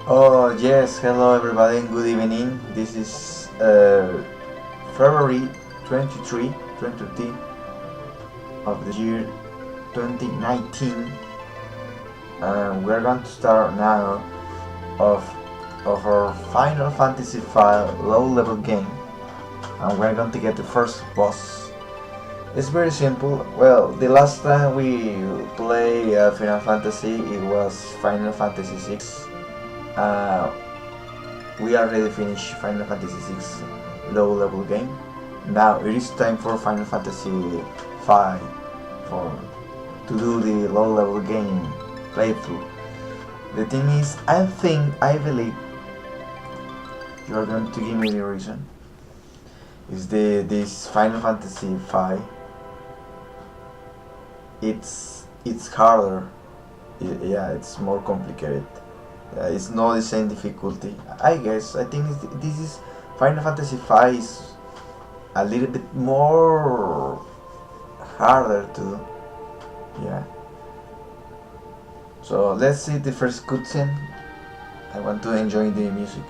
Oh yes, hello everybody and good evening. This is February 23, 23 of the year 2019, and we're going to start now of our Final Fantasy V low-level game, and we're going to get the first boss. It's very simple. Well, the last time we played Final Fantasy, it was Final Fantasy VI. Uh, we already finished Final Fantasy VI low level game. Now it is time for Final Fantasy V to do the low level game playthrough. The thing is, I believe you are going to give me the reason. Is this Final Fantasy V? It's harder. Yeah, it's more complicated. It's not the same difficulty. I guess. I think this is Final Fantasy V is a little bit more harder to do. Yeah. So let's see the first cutscene. I want to enjoy the music.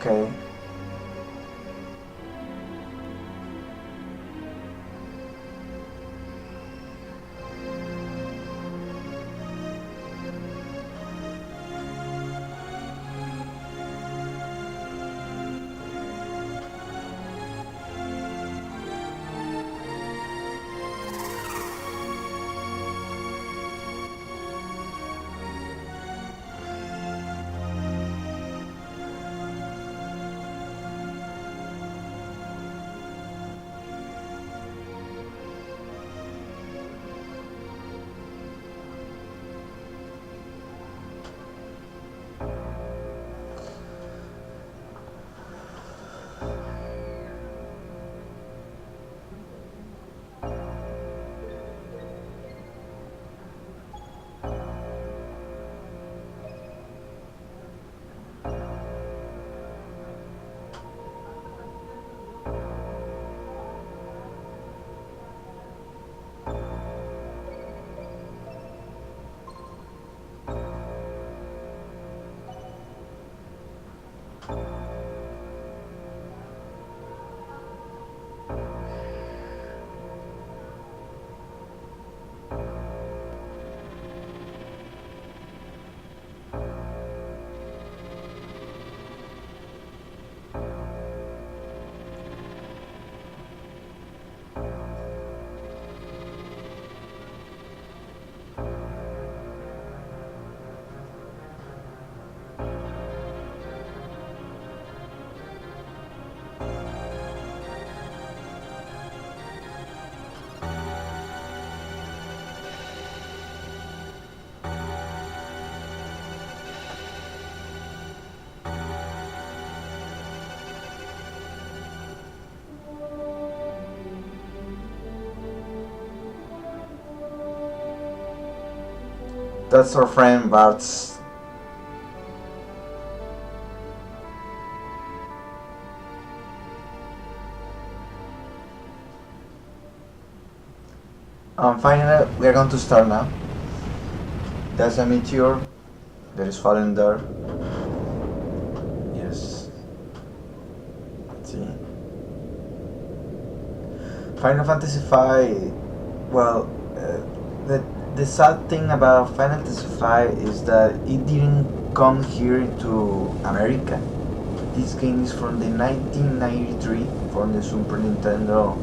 Okay. That's our friend Bart's. Finally, we are going to start now. There's a meteor that is falling there. Yes. Let's see. Final Fantasy V. Well, the sad thing about Final Fantasy V is that it didn't come here to America. This game is from the 1993, from the Super Nintendo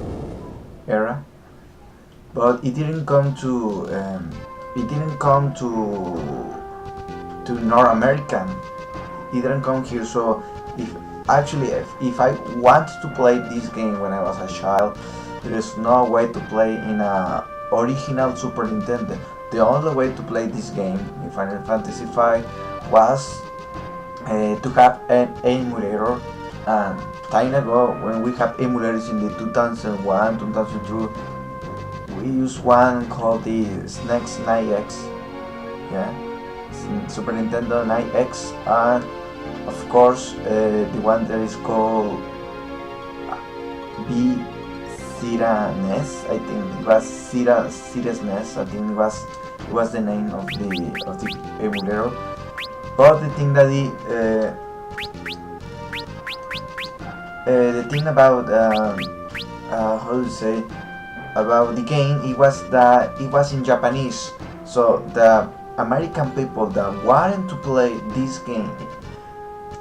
era, but it didn't come to it didn't come to North American. It didn't come here. So if I wanted to play this game when I was a child, there is no way to play in a original Super Nintendo. The only way to play this game in Final Fantasy V was to have an emulator. And time ago, when we have emulators in the 2001, 2002, we used one called the SNES 9X, yeah, Super Nintendo 9X, and of course the one that is called Siren, I think it was Siren SNES. I think it was the name of the emulator. But the thing that the thing about how to say about the game, it was in Japanese. So the American people that wanted to play this game,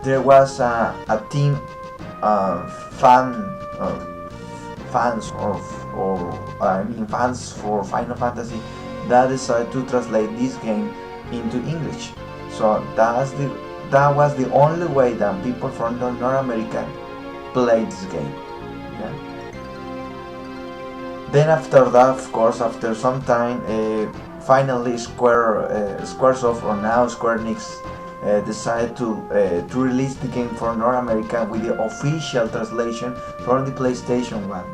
there was a team of fans for Final Fantasy that decided to translate this game into English. So that was the only way that people from North America played this game. Yeah. Then after that, of course, after some time, finally Squaresoft, or now Square Enix, decided to release the game for North America with the official translation from the PlayStation 1,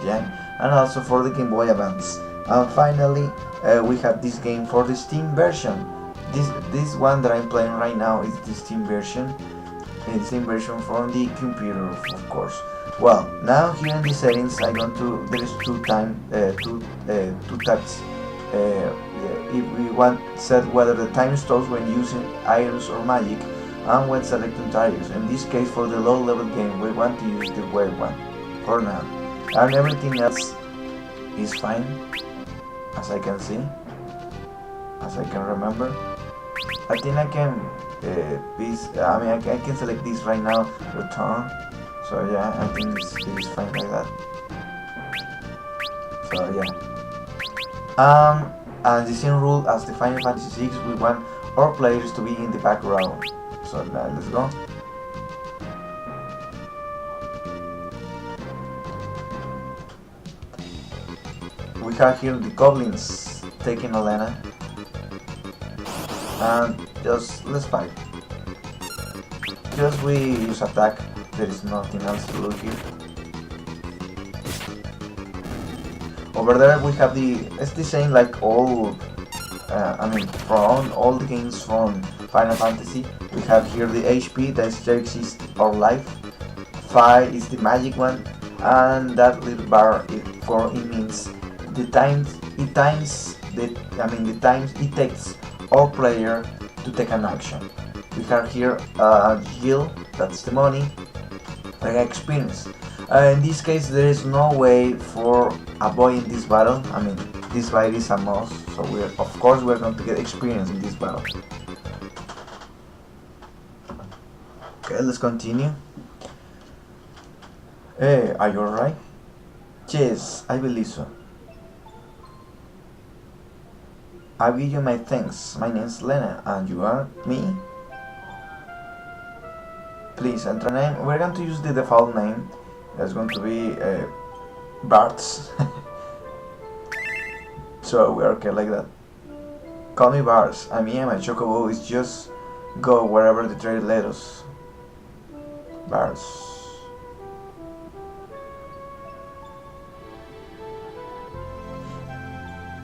yeah, and also for the Game Boy Advance. And finally, we have this game for the Steam version. This one that I'm playing right now is the Steam version. The Steam version from the computer, of course. Well, now here in the settings, there is two types. If we want set whether the time stops when using items or magic, and when selecting targets. In this case, for the low level game, we want to use the wave one for now, and everything else is fine, as I can see, as I can remember. I think I can I can select this right now, return. So yeah, I think it is fine like that. So yeah. And the same rule as the Final Fantasy VI, we want our players to be in the background. So now let's go. We have here the goblins taking Elena. And just let's fight. Just we use attack. There is nothing else to do here. Over there we have it's the same like all, from all the games from Final Fantasy. We have here the HP, that is our life. 5 is the magic one, and that little bar it means the times it takes our player to take an action. We have here Gil, that's the money, experience. In this case, there is no way for avoiding this battle. This fight is a must, so we're going to get experience in this battle. Okay, let's continue. Hey, are you alright? Yes, I believe so. I give you my thanks. My name's Lena, and you are me? Please enter name. We're going to use the default name. That's going to be Bart's. So we're okay like that. Call me Bars. And me and my chocobo is just go wherever the trail led us. Bars.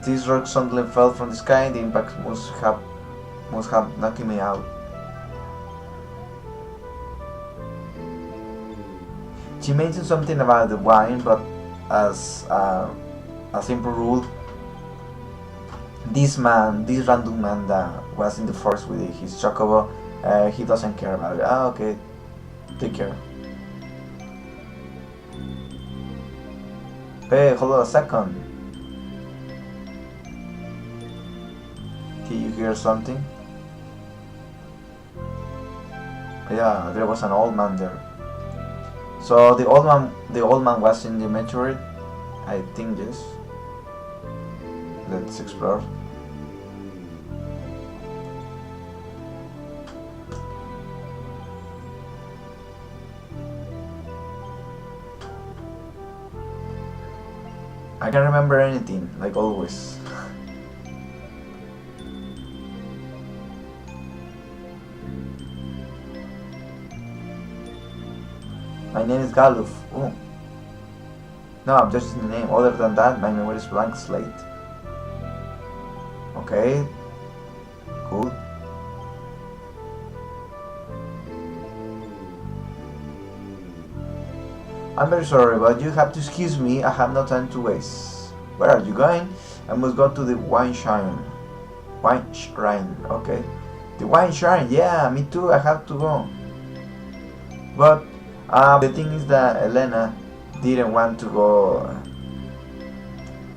This rock suddenly fell from the sky. The impact must have knocked me out. She mentioned something about the wine, but as a simple rule, this random man that was in the forest with his chocobo, he doesn't care about it. Okay, take care. Hey, hold on a second. Did you hear something? Yeah, there was an old man there. So the old man was in the meteorite? I think yes. Let's explore. I can't remember anything, like always. My name is Galuf. Ooh. No, I'm just the name. Other than that, my memory is blank slate. Okay. Good. I'm very sorry, but you have to excuse me. I have no time to waste. Where are you going? I must go to the wine shrine. Wine shrine, okay. The wine shrine, yeah, me too. I have to go. But the thing is that Elena didn't want to go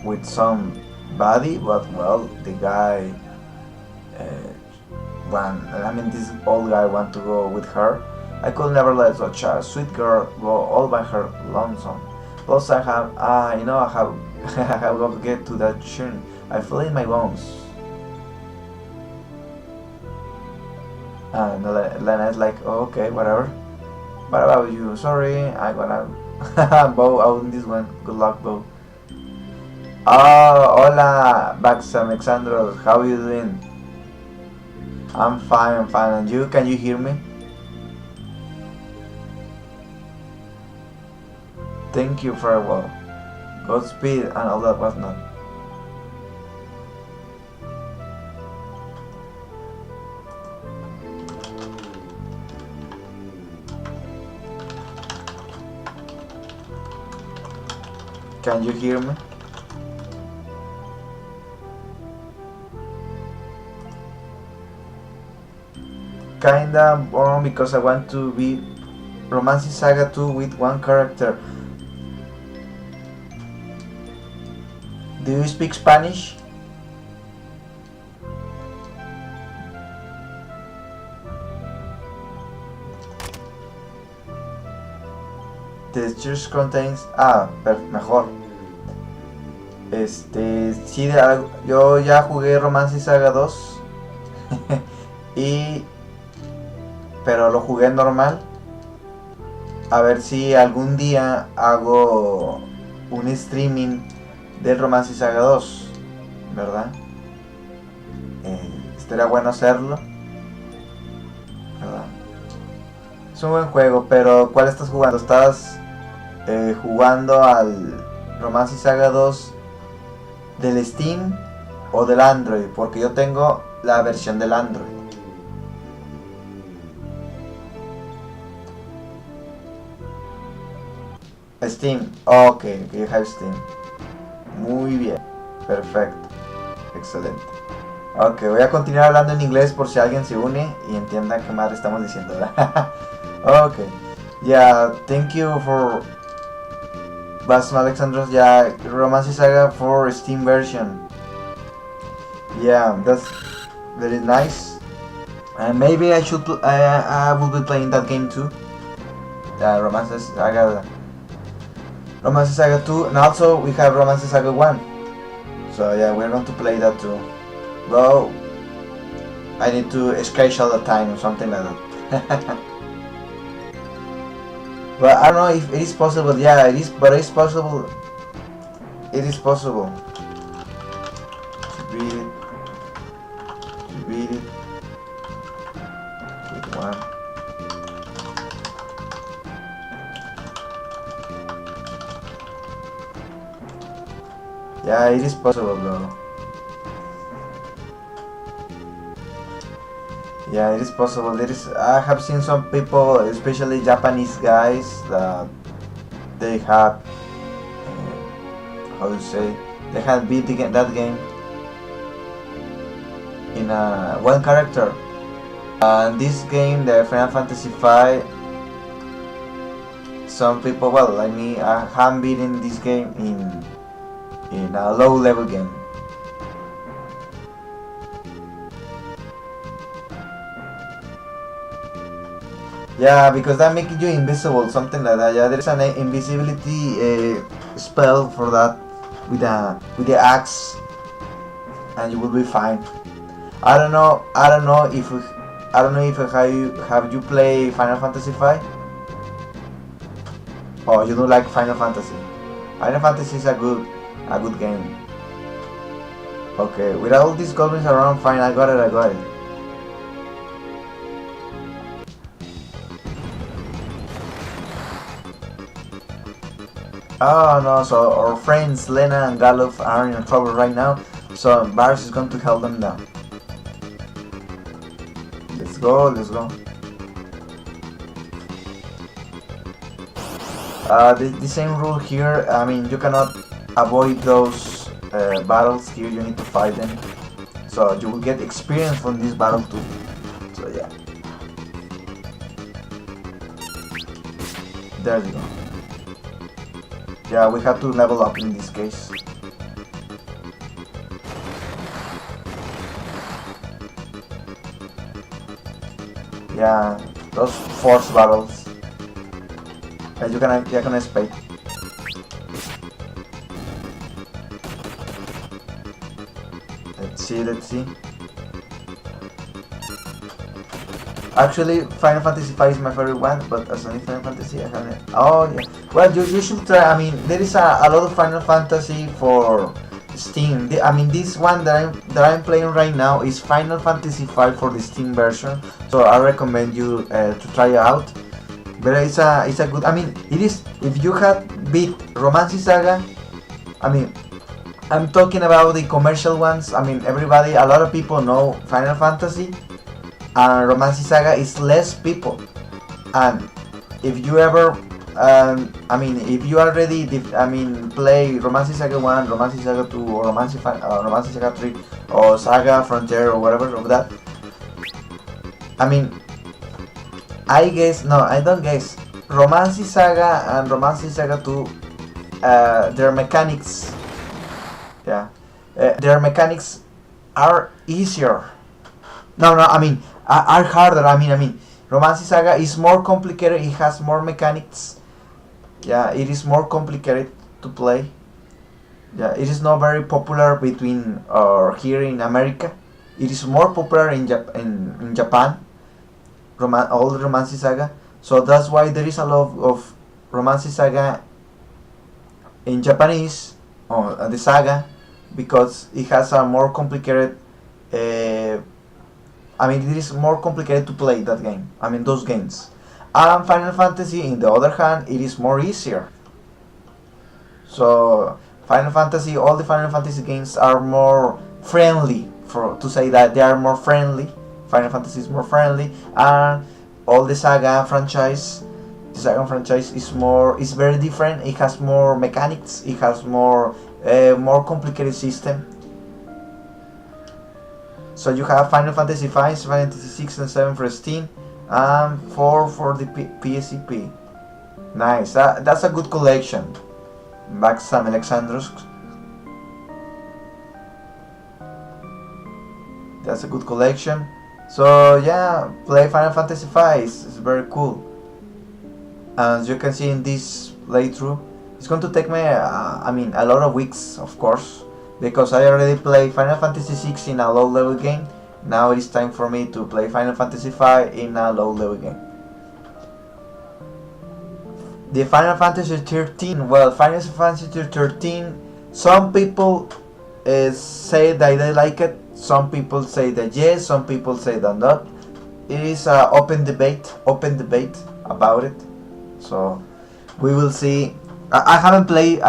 with somebody, but well, the guy this old guy want to go with her. I could never let such a sweet girl go all by her lonesome. Plus I have, I have, I have got to get to that tune. I feel it in my bones. And Lena is like, oh, okay, whatever. What about you? Sorry, I'm gonna bow out in this one. Good luck, Bo. Oh, hola, Bax Alexandros. How are you doing? I'm fine, And you? Can you hear me? Thank you, farewell. Godspeed and all that whatnot. Can you hear me? Kinda boring because I want to be Romance Saga 2 with one character. Do you speak Spanish? The church contains... mejor. Sí, yo ya jugué Romance Saga 2. Pero lo jugué normal. A ver si algún día hago un streaming del Romance Saga 2, ¿verdad? Estaría bueno hacerlo, ¿verdad? Es un buen juego, pero ¿cuál estás jugando? ¿Estás jugando al Romance Saga 2 del Steam o del Android? Porque yo tengo la versión del Android. Steam, okay, you have Steam. Muy bien, perfecto, excelente. Ok, voy a continuar hablando en inglés por si alguien se une y entienda qué madre estamos diciendo, ¿verdad? Ok, yeah, thank you for Basim Alexandros, yeah, Romance Saga for Steam version. Yeah, that's very nice. And maybe I should, I will be playing that game too. Romance Saga 2, and also we have Romance Saga 1. So yeah, we're going to play that too. Though I need to schedule the time or something like that. But I don't know if it is possible. Yeah, it is, but it's possible. It is possible to read it with one. Yeah, it is possible though. Yeah, it is possible. I have seen some people, especially Japanese guys, that they have, how to say, they have beat that game in one character. This game, the Final Fantasy V, some people, well, like me, I have beaten this game in a low level game. Yeah, because that makes you invisible, something like that. Yeah, there's an invisibility spell for that with the axe, and you will be fine. I don't know if have you played Final Fantasy V? Oh, you don't like Final Fantasy? Final Fantasy is a good a good game. Okay, with all these goblins around, fine, I got it. Oh no, so our friends Lena and Galuf are in trouble right now, so Varus is going to help them down. Let's go. The same rule here, I mean, you cannot avoid those battles here, you need to fight them. So you will get experience from this battle too. So yeah. There you go. Yeah, we have to level up in this case. Yeah, those force battles. You can expect. Let's see. Actually, Final Fantasy V is my favorite one, but as only Final Fantasy, I haven't. Oh yeah. Well, you should try. I mean, there is a lot of Final Fantasy for Steam. I mean, this one that I'm playing right now is Final Fantasy V for the Steam version. So I recommend you to try it out. But it's a good. I mean, it is. If you have beat Romance Saga, I mean, I'm talking about the commercial ones. I mean, a lot of people know Final Fantasy, and Romance Saga is less people. And if you ever, I mean, if you already, play Romance Saga 1, Romance Saga 2, or Romance Saga 3, or Saga Frontier, or whatever of that, I mean, I don't guess. Romance Saga and Romance Saga 2, their mechanics, their mechanics are easier. I mean, are harder. I mean, Romance Saga is more complicated. It has more mechanics. Yeah, it is more complicated to play. Yeah, it is not very popular between here in America. It is more popular in Japan. All the Romance Saga. So that's why there is a lot of Romance Saga in Japanese, the saga, because it has a more complicated. I mean, it is more complicated to play that game. I mean, those games. And Final Fantasy, in the other hand, it is more easier. So all the Final Fantasy games are more friendly. To say that they are more friendly. Final Fantasy is more friendly, and all the Saga franchise is very different. It has more mechanics. It has more complicated system. So you have Final Fantasy V, Final Fantasy 6 and 7 for Steam, and 4 for the PSP. Nice. That's a good collection. Back Sam Alexandros. That's a good collection. So yeah, play Final Fantasy V. It's very cool. As you can see in this playthrough, it's going to take me, a lot of weeks, of course, because I already played Final Fantasy 6 in a low level game. Now it is time for me to play Final Fantasy V in a low level game. The Final Fantasy 13. Well, Final Fantasy 13. Some people say that they like it. Some people say that yes. Some people say that not. It is an open debate about it. So we will see. I haven't played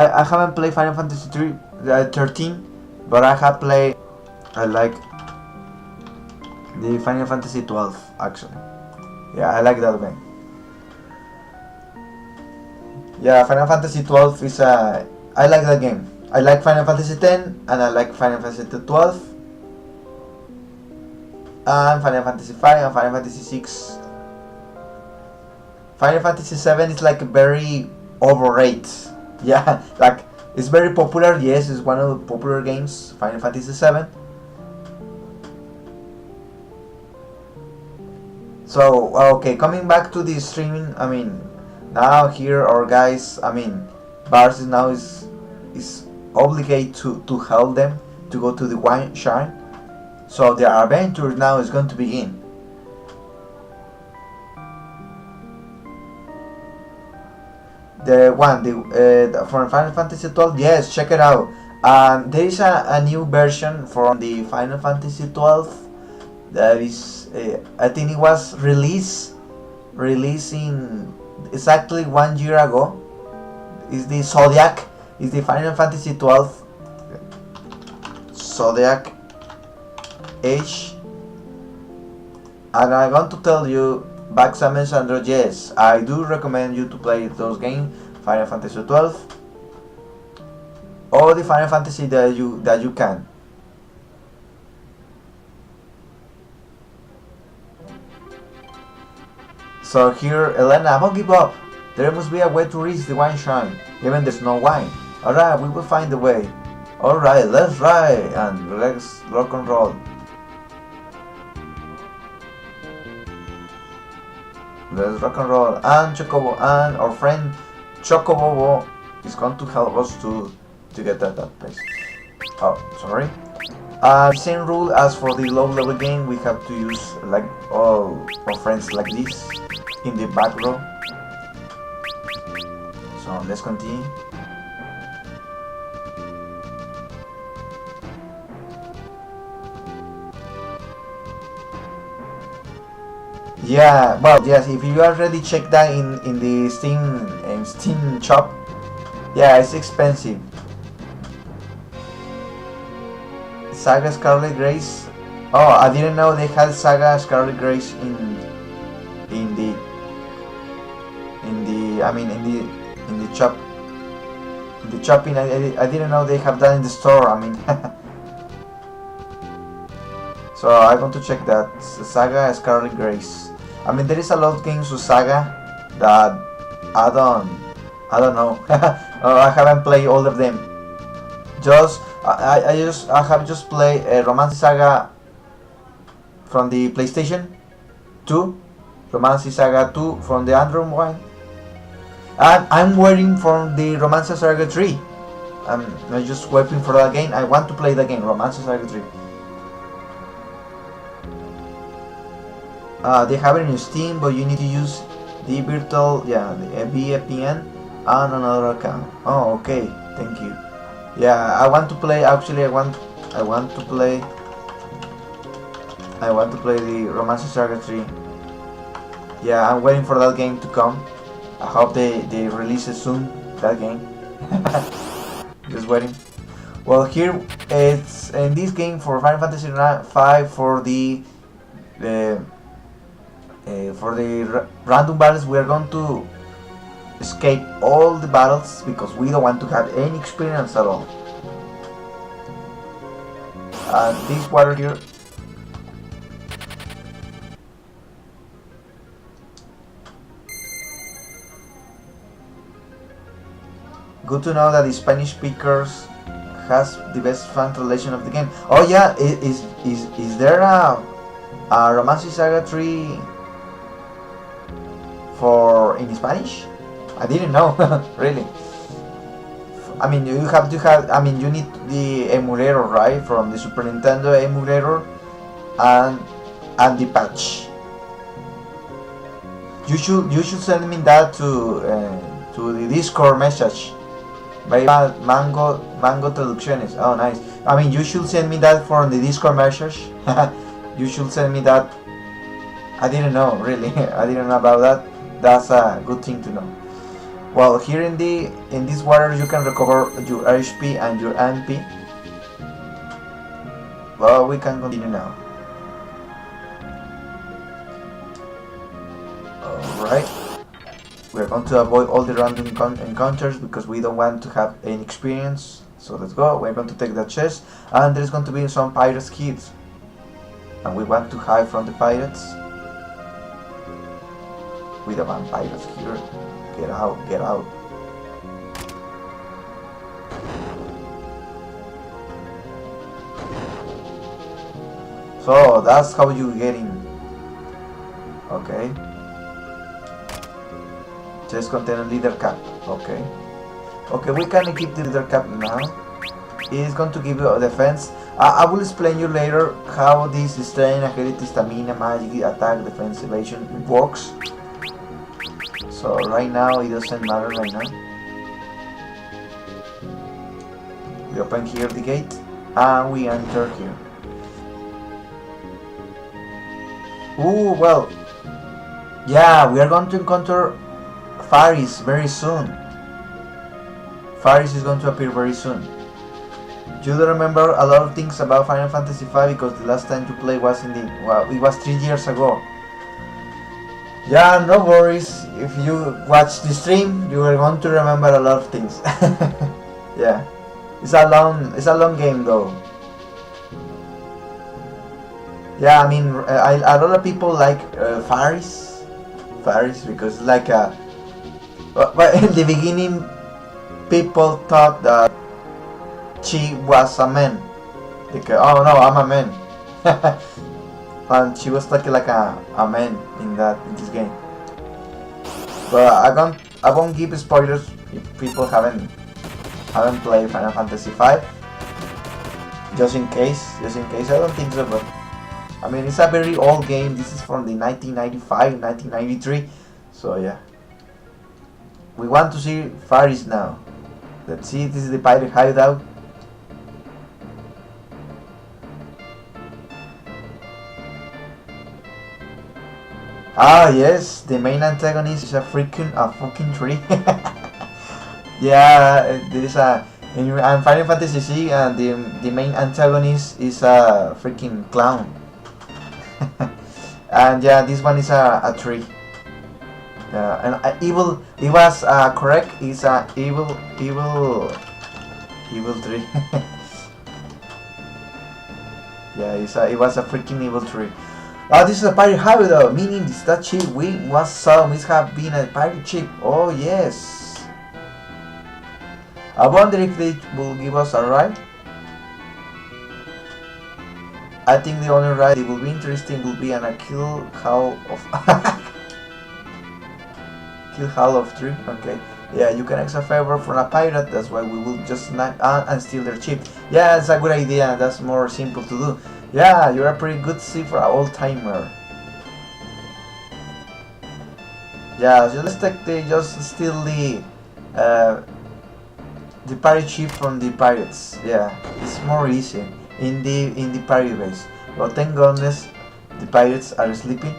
Final Fantasy 13, but I have played. I like the Final Fantasy 12 actually. Yeah, I like that game. Yeah, Final Fantasy 12 is a. I like that game. I like Final Fantasy 10 and I like Final Fantasy 12 and Final Fantasy 5 and Final Fantasy 6. Final Fantasy 7 is like very overrated. Yeah, like it's very popular. Yes, it's one of the popular games. Final Fantasy 7. So okay, coming back to the streaming. I mean, now here our guys. I mean, Bars now is obligated to help them to go to the wine shrine. So their adventure now is going to begin. The one, for Final Fantasy 12, yes, check it out. There is a new version from the Final Fantasy 12 that is, I think it was releasing exactly 1 year ago. Is the Zodiac, is the Final Fantasy 12 Zodiac Age. And I want to tell you, Baxa and Sandro, yes, I do recommend you to play those games, Final Fantasy 12, or the Final Fantasy that you can. So here, Elena, don't give up. There must be a way to reach the wine shrine, even there's no wine. Alright, we will find the way. Alright, let's ride and let's rock and roll. Let's rock and roll. And Chocobo and our friend Chocobobo is going to help us to get that place. Oh, sorry. Same rule as for the low level game, we have to use like all our friends like this in the back row. So let's continue. Yeah, well, yes, if you already checked that in the Steam shop, yeah, it's expensive. Saga Scarlet Grace. Oh, I didn't know they had Saga Scarlet Grace in the shop. In the shopping, I didn't know they have that in the store. I mean, so I want to check that Saga Scarlet Grace. I mean, there is a lot of games with Saga that I don't know. I haven't played all of them. I have just played Romance Saga from the PlayStation 2, Romance Saga 2 from the Android one, and I'm waiting for the Romance Saga 3. I'm just waiting for that game. I want to play the game, Romance Saga 3. They have it in Steam, but you need to use the virtual, the VPN and another account. Oh, okay, thank you. Yeah, I want to play. Actually, I want to play the Romance Saga 3. Yeah, I'm waiting for that game to come. I hope they release it soon. That game. Just waiting. Well, here it's in this game for Final Fantasy 5 for the random battles. We are going to escape all the battles because we don't want to have any experience at all. This water here. Good to know that the Spanish speakers has the best fan translation of the game. Oh yeah, is there a Romance Saga 3 in Spanish? I didn't know, really. I mean, you have to have. I mean, you need the emulator, right, from the Super Nintendo emulator, and the patch. You should send me that to the Discord message. By Mango Traducciones. Oh, nice. I mean, you should send me that from the Discord message. You should send me that. I didn't know, really. I didn't know about that. That's a good thing to know. Well, here in this water you can recover your HP and your MP. Well, we can continue now. Alright. We're going to avoid all the random encounters because we don't want to have any experience. So let's go. We're going to take that chest, and there's going to be some pirates kids, and we want to hide from the pirates. With the vampires here. Get out, get out. So that's how you get in. Okay. Chest contain leader cap. Okay. Okay, we can equip the leader cap now. It's going to give you a defense. I will explain you later how this strain, agility, stamina, magic, attack, defense, evasion works. So right now it doesn't matter right now. We open here the gate and we enter here. Ooh, well, yeah, we are going to encounter Faris very soon. Faris is going to appear very soon. You do remember a lot of things about Final Fantasy V because the last time you played was it was 3 years ago. Yeah, no worries. If you watch the stream, you are going to remember a lot of things. Yeah, it's a long game though. Yeah, I mean, a lot of people like Faris because it's like a. But in the beginning, people thought that she was a man. Like, oh no, I'm a man. And she was talking like a man in this game. But I won't give spoilers if people haven't played Final Fantasy V. Just in case, I don't think so, but I mean it's a very old game. This is from the 1995, 1993. So yeah. We want to see Faris now. Let's see, this is the pirate hideout. Ah yes, the main antagonist is a fucking tree. Yeah, there is in Final Fantasy C, and the main antagonist is a freaking clown. And yeah, this one is a tree. And evil. It was correct. It's a evil tree. Yeah, it was a freaking evil tree. Oh, this is a pirate hideout, meaning that ship we must have been a pirate ship. Oh yes. I wonder if they will give us a ride. I think the only ride that will be interesting will be on a kill hall of 3. Okay. Yeah, you can ask a favor from a pirate. That's why we will just snag and steal their ship. Yeah, it's a good idea. That's more simple to do. Yeah, you're a pretty good sea for an old timer. Yeah, so let's just steal the pirate ship from the pirates. Yeah, it's more easy in the pirate base. But thank goodness the pirates are sleeping.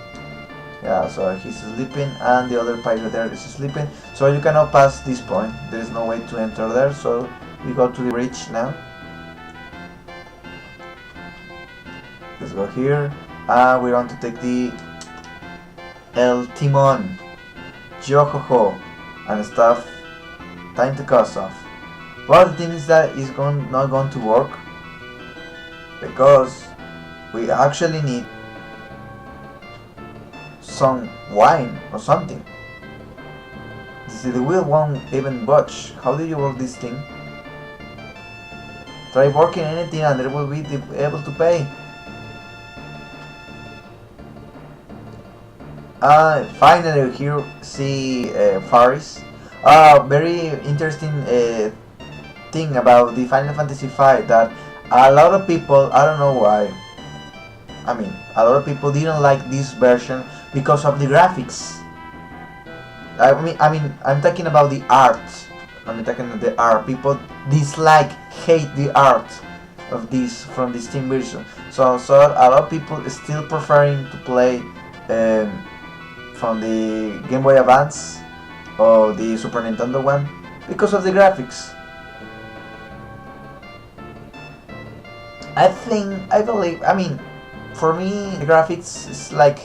Yeah, so he's sleeping and the other pirate there is sleeping. So you cannot pass this point. There is no way to enter there. So we go to the bridge now. Let's go here. We're going to take the El Timon, Yohoho, and stuff. Time to cast off. But the thing is that it's not going to work because we actually need some wine or something. See, the wheel won't even budge. How do you work this thing? Try working anything and it will be able to pay. Finally here see Faris. Very interesting thing about the Final Fantasy V that a lot of people, I don't know why, I mean a lot of people didn't like this version because of the graphics. I mean I'm talking about the art. I'm talking about the art. People hate the art of this from the Steam version. So a lot of people still preferring to play from the Game Boy Advance or the Super Nintendo one because of the graphics. I mean, for me the graphics is like,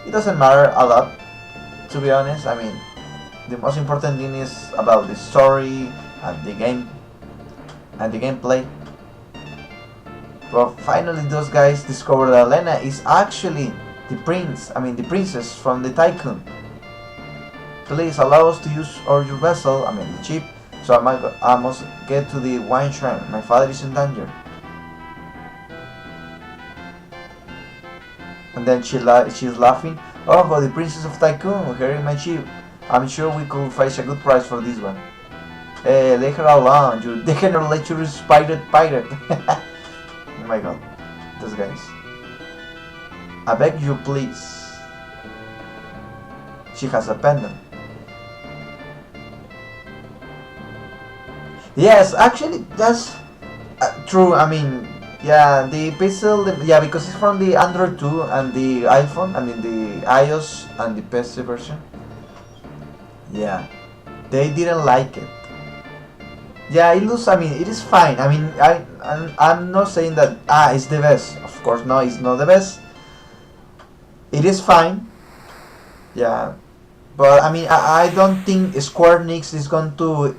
it doesn't matter a lot, to be honest. I mean, the most important thing is about the story and the game and the gameplay. But finally those guys discovered that Elena is actually the princess from the tycoon. Please allow us to use your vessel, the ship, so I must get to the wine shrine. My father is in danger. And then she's laughing. Oh, the princess of Tycoon, here in my ship. I'm sure we could fetch a good price for this one. Hey, let her alone, you degenerate lecherous pirate. Oh my god, those guys. I beg you, please. She has a pendant. Yes, actually, that's true. I mean, yeah, the pixel, yeah, because it's from the Android 2 and the iPhone. I mean, the iOS and the PC version. Yeah, they didn't like it. Yeah, it looks. I mean, it is fine. I mean, I'm not saying that it's the best. Of course, no, it's not the best. It is fine. Yeah, but I mean, I don't think Square Enix is going to.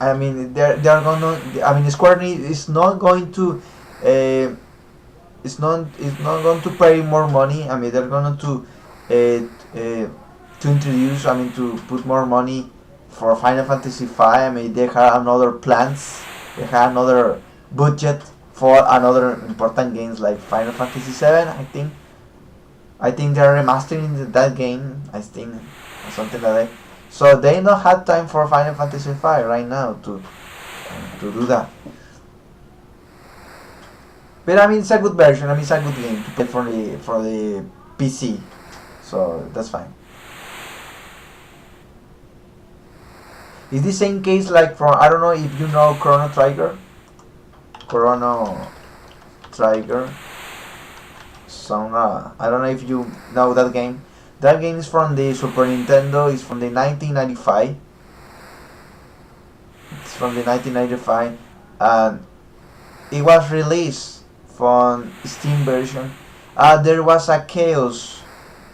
I mean, they're gonna. I mean, Square Enix is not going to. Uh, it's not going to pay more money. I mean, they're going to introduce. I mean, to put more money for Final Fantasy V. I mean, they have another plans. They have another budget for another important games like Final Fantasy VII. I think they're remastering that game. I think or something like that. So they don't have time for Final Fantasy V right now to do that. But I mean, it's a good version. I mean, it's a good game to play for the PC. So that's fine. Is the same case like for I don't know if you know Chrono Trigger. Chrono Trigger. Some I don't know if you know that game. That game is from the Super Nintendo. It's from the 1995. It's from the 1995, and it was released from Steam version. There was a chaos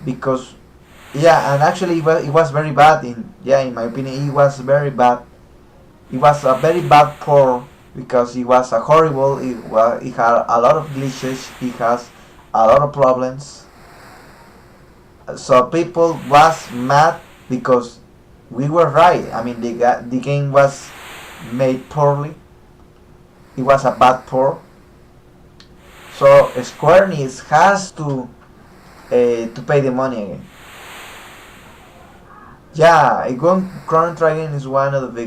because yeah, and actually it was very bad in my opinion. It was very bad. It was a very bad port because it was a horrible. It had a lot of glitches. It has a lot of problems. So people was mad because we were right. I mean, the game was made poorly. It was a bad port. So Square Enix has to pay the money again. Yeah, Chrono Trigger is one of the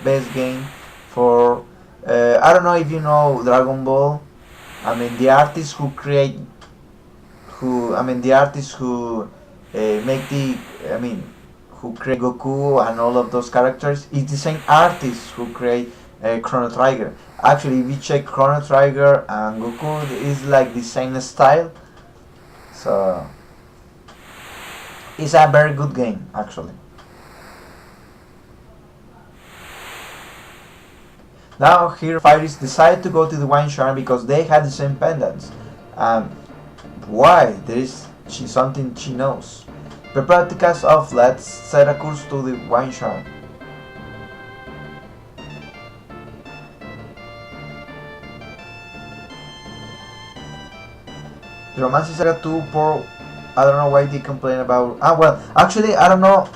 best game for. I don't know if you know Dragon Ball. I mean, the artists who create, the artists who make who create Goku and all of those characters, it's the same artists who create Chrono Trigger. Actually, if you check Chrono Trigger and Goku, it's like the same style. So it's a very good game, actually. Now here fighters decide to go to the wine shop because they had the same pendants. Why? There is something she knows. Prepare to cast off. Let's set a course to the wine shop. The Romance Saga 2 poor. I don't know why they complain about. Well, actually I don't know.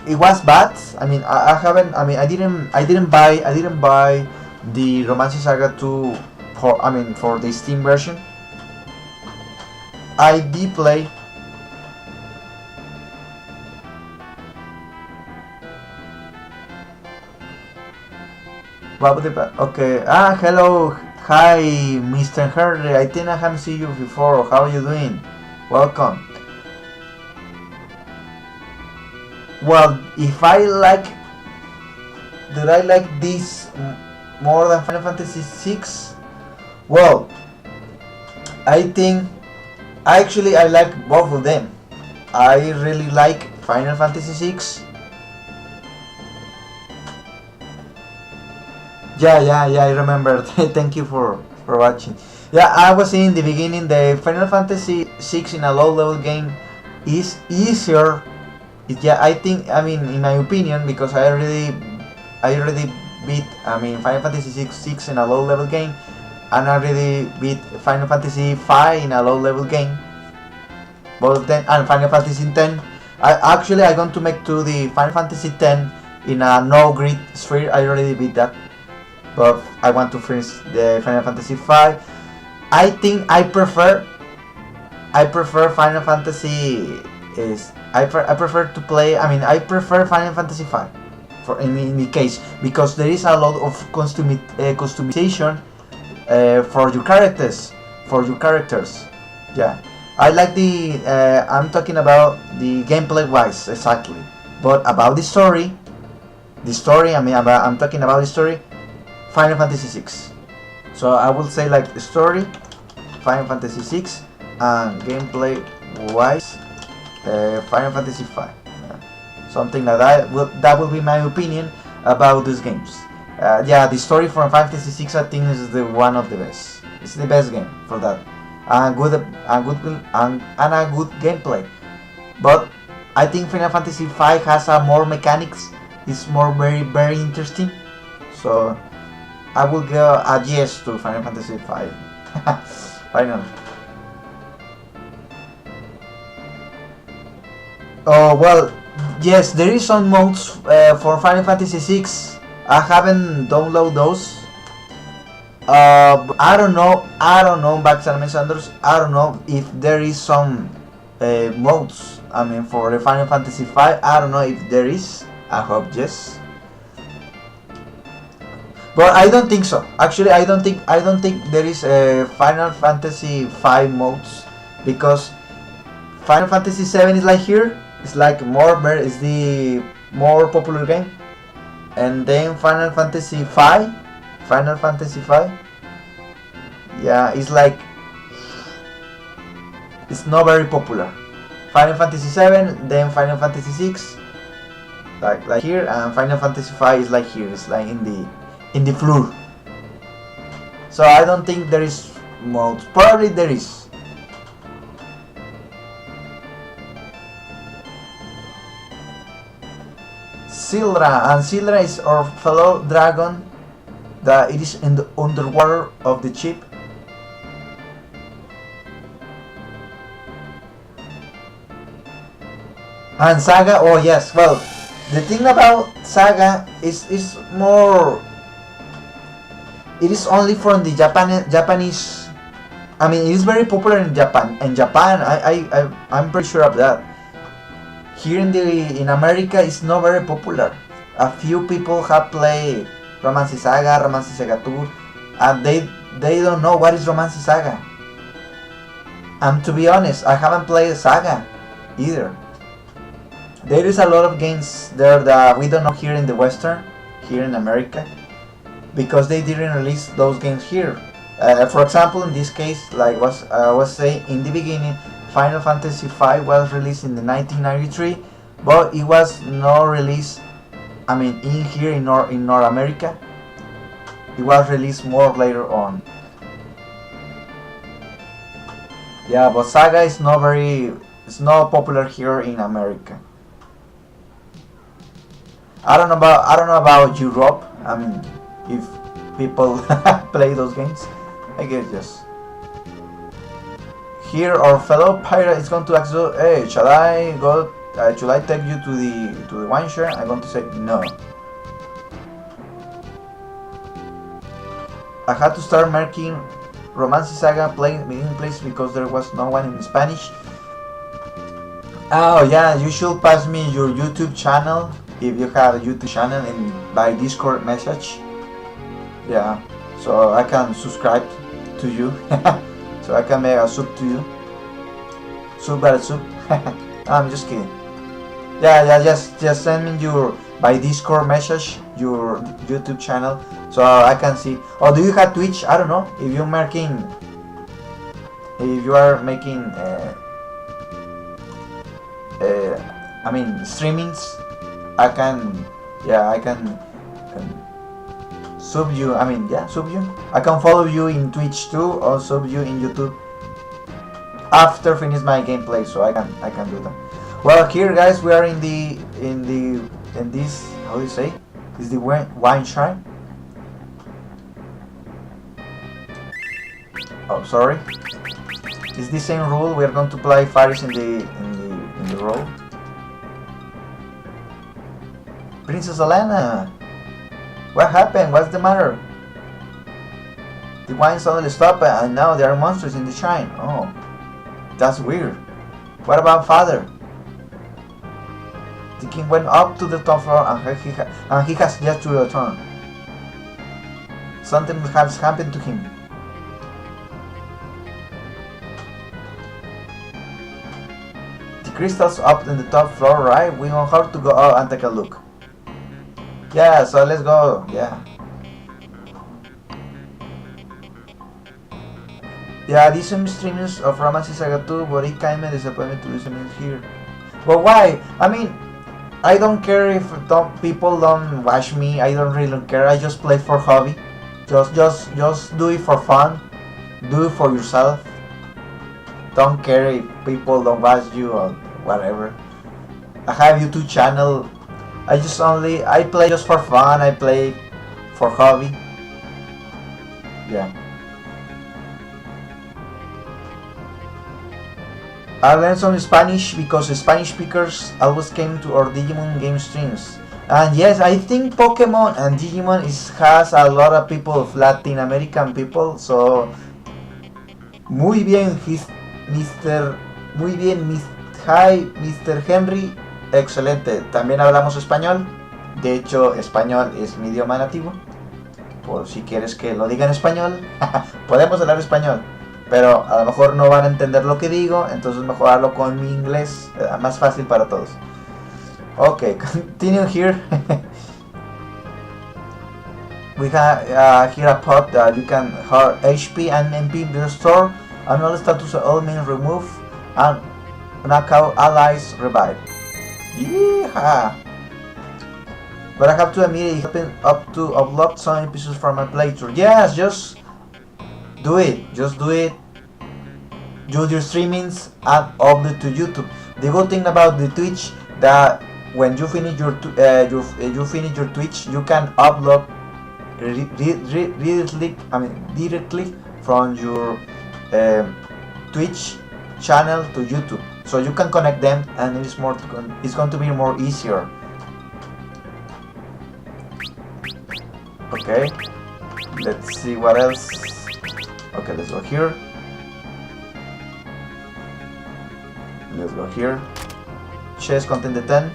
It was bad. I mean, I haven't. I mean, I didn't buy the Romance Saga 2 for the Steam version. I did play. What would okay. Hello. Hi, Mr. Henry. I think I haven't seen you before. How are you doing? Welcome. Well, if I like, did I like this more than Final Fantasy VI? Well, I think actually I like both of them. I really like Final Fantasy VI. Yeah, I remember. Thank you for watching. Yeah, I was saying in the beginning the Final Fantasy VI in a low level game is easier. Yeah, I think, I mean, in my opinion, because I already beat, Final Fantasy VI in a low level game, and I already beat Final Fantasy V in a low level game, both of them, and Final Fantasy X. I'm going to make to the Final Fantasy X in a no grid sphere. I already beat that, but I want to finish the Final Fantasy V. I think I prefer Final Fantasy is I prefer to play. I prefer Final Fantasy V for in the case because there is a lot of customization for your characters. Yeah, I like the. I'm talking about the gameplay wise exactly, but about the story, the story, I'm talking about the story, Final Fantasy VI. So I would say like story, Final Fantasy VI, and gameplay wise, Final Fantasy V. Something like that. That will be my opinion about these games. Yeah, the story from Final Fantasy VI I think is the one of the best. It's the best game for that, and a good gameplay. But I think Final Fantasy V has more mechanics. It's very interesting. So I will give a yes to Final Fantasy V. Final. Oh well, yes, there is some modes for Final Fantasy VI. I haven't downloaded those. I don't know, Bax and Sanders. I don't know if there is some modes. For the Final Fantasy V, I don't know if there is. I hope yes. But I don't think so. Actually, I don't think there is a Final Fantasy V modes, because Final Fantasy VII is like here. It's like it's the more popular game, and then Final Fantasy V, yeah, it's like it's not very popular. Final Fantasy VII, then Final Fantasy VI, like here, and Final Fantasy V is like here. It's like in the floor. So I don't think there is modes. Probably there is. Sildra is our fellow dragon that it is in the underwater of the ship. And Saga, oh yes, well, the thing about Saga is more, it is only from the Japanese. It is very popular in Japan. I'm pretty sure of that. Here in America, it's not very popular. A few people have played Romance Saga 2, and they don't know what is Romance Saga. And to be honest, I haven't played Saga either. There is a lot of games there that we don't know here in the Western, here in America, because they didn't release those games here. For example, in this case, like I was saying in the beginning, Final Fantasy V was released in the 1993, but it was not released. In here in North America, it was released more later on. Yeah, but Saga is it's not popular here in America. I don't know about Europe. If people play those games, I guess yes. Here, our fellow pirate is going to ask you, "Hey, should I take you to the wine share?" I'm going to say no. I had to start marking Romance Saga in place because there was no one in Spanish. Oh yeah, you should pass me your YouTube channel if you have a YouTube channel and by Discord message. Yeah, so I can subscribe to you. So I can make a sub to you. Sub. I'm just kidding. Yeah, just send me by Discord message your YouTube channel so I can see. Or do you have Twitch? I don't know. If you are making streamings, I can sub you. Sub you. I can follow you in Twitch too, or sub you in YouTube after finish my gameplay, so I can do that. Well, here guys, we are in this, how do you say? Is the wine shrine? Oh, sorry. Is the same rule? We are going to play Faris in the role. Princess Elena, what happened? What's the matter? The wine suddenly stopped and now there are monsters in the shrine. Oh, that's weird. What about father? The king went up to the top floor and he has yet to return. Something has happened to him. The crystals up in the top floor, right? We want her to go out and take a look. Yeah, so let's go. Yeah. Yeah, these some streamers of Romancy Saga 2, but it kinda disappointed to do something here. But why? I mean, I don't care if people don't watch me. I don't really care. I just play for hobby. Just do it for fun. Do it for yourself. Don't care if people don't watch you or whatever. I have YouTube channel. I play just for fun. I play for hobby. Yeah. I learned some Spanish because the Spanish speakers always came to our Digimon game streams. And yes, I think Pokemon and Digimon has a lot of people of Latin American people, so muy bien, Mr. Muy bien, Hi, Mr. Henry, excelente. También hablamos español. De hecho, español es mi idioma nativo. Por si quieres que lo diga en español, podemos hablar español. Pero a lo mejor no van a entender lo que digo, entonces mejor hablo con mi inglés, más fácil para todos. Okay, continue here. We have here a pod that you can have HP and MP restore, and all status elements remove, and knockout allies revive. Yeah! But I have to admit it happened up to upload some episodes from my playthrough. Yes, just do it. Just do it. Do your streamings and upload to YouTube. The good thing about the Twitch that when you finish your Twitch, you can upload directly from your Twitch channel to YouTube. So you can connect them, and it's going to be more easier. Okay, let's see what else. Okay, let's go here. Let's go here. Chess content the 10.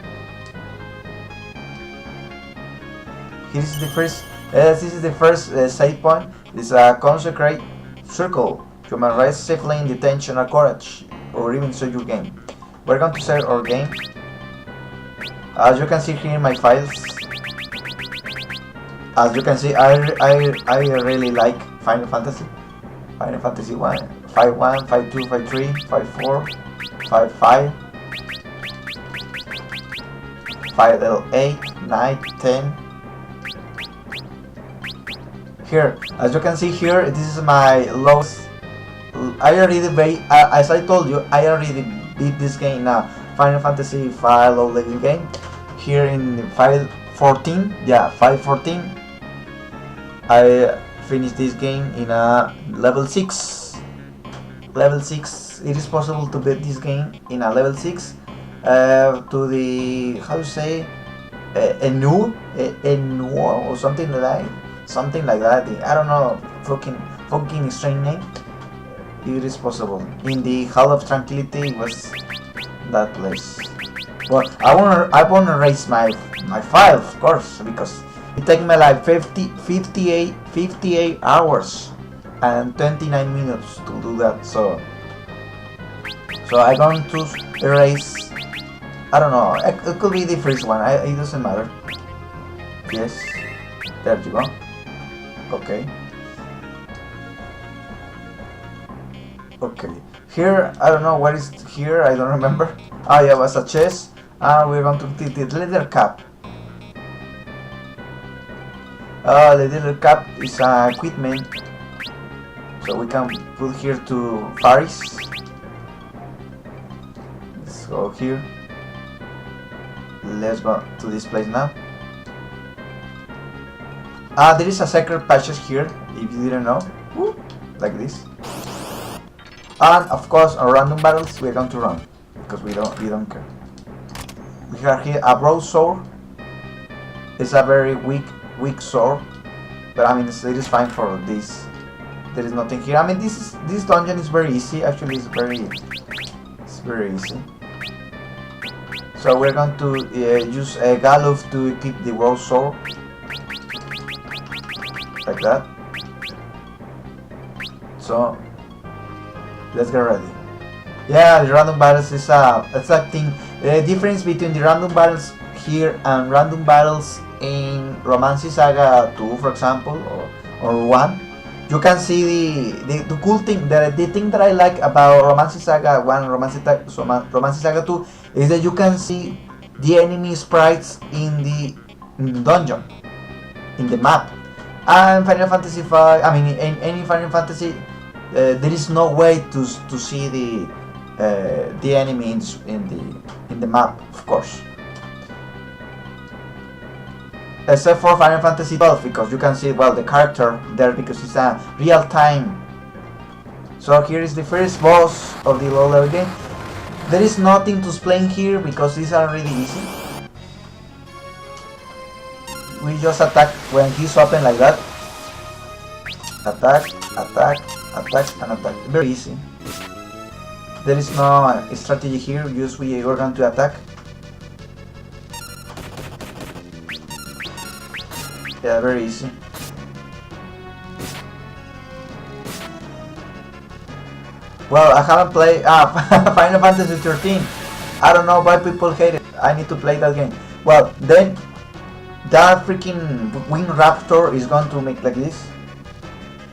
This is the first save point. It's a consecrate circle. Human rights safely in detention or courage, or even so your game. We're going to save our game. As you can see here in my files. As you can see, I really like Final Fantasy. Final Fantasy 1, 5.1, 5.2, 5.3, 5.4, 5.5, 5.8, 9, 10. Here, as you can see here, this is my lowest. As I told you, I already beat this game now. Final Fantasy 5 low level game. Here in 5.14, yeah, 5.14. I finished this game in a level 6. Level 6. It is possible to beat this game in a level 6. To the, how to say, Enu or something like that. Something like that. I don't know. Fucking strange name. It is possible. In the Hall of Tranquility was that place. Well, I wanna erase my file, of course, because it takes me like 58 hours and 29 minutes to do that. So I'm going to erase. I don't know. It could be the first one. It doesn't matter. Yes. There you go. Okay. Okay. Here, I don't know what is here. I don't remember. Ah, yeah, it was a chest. And we're going to put the leather cap. The leather cap is equipment. So we can put here to Faris. Let's go here. Let's go to this place now. There is a secret patches here, if you didn't know. Woo, like this. And of course, on random battles, we're going to run because we don't care. We have here a broad sword. It's a very weak sword, but I mean it is fine for this. There is nothing here. I mean this dungeon is very easy. Actually, it's very easy. So we're going to use a Galuf to equip the broad sword, like that. So let's get ready. Yeah, the random battles is a thing. The difference between the random battles here and random battles in Romancy Saga 2, for example, or 1, you can see the cool thing, the thing that I like about Romancy Saga 1 and Romancy Saga 2 is that you can see the enemy sprites in the dungeon, in the map. And Final Fantasy 5, I mean, in any Final Fantasy, there is no way to see the enemy in the map, of course. Except for Final Fantasy 12, because you can see, well, the character there, because it's a real time. So here is the first boss of the low level game. There is nothing to explain here because these are really easy. We just attack when he's open like that. Attack, attack, attack, and attack. Very easy. There is no strategy here, just we are going to attack. Yeah, very easy. Well, I haven't played Final Fantasy 13. I don't know why people hate it. I need to play that game. Well, then that freaking wing Raptor is going to make like this.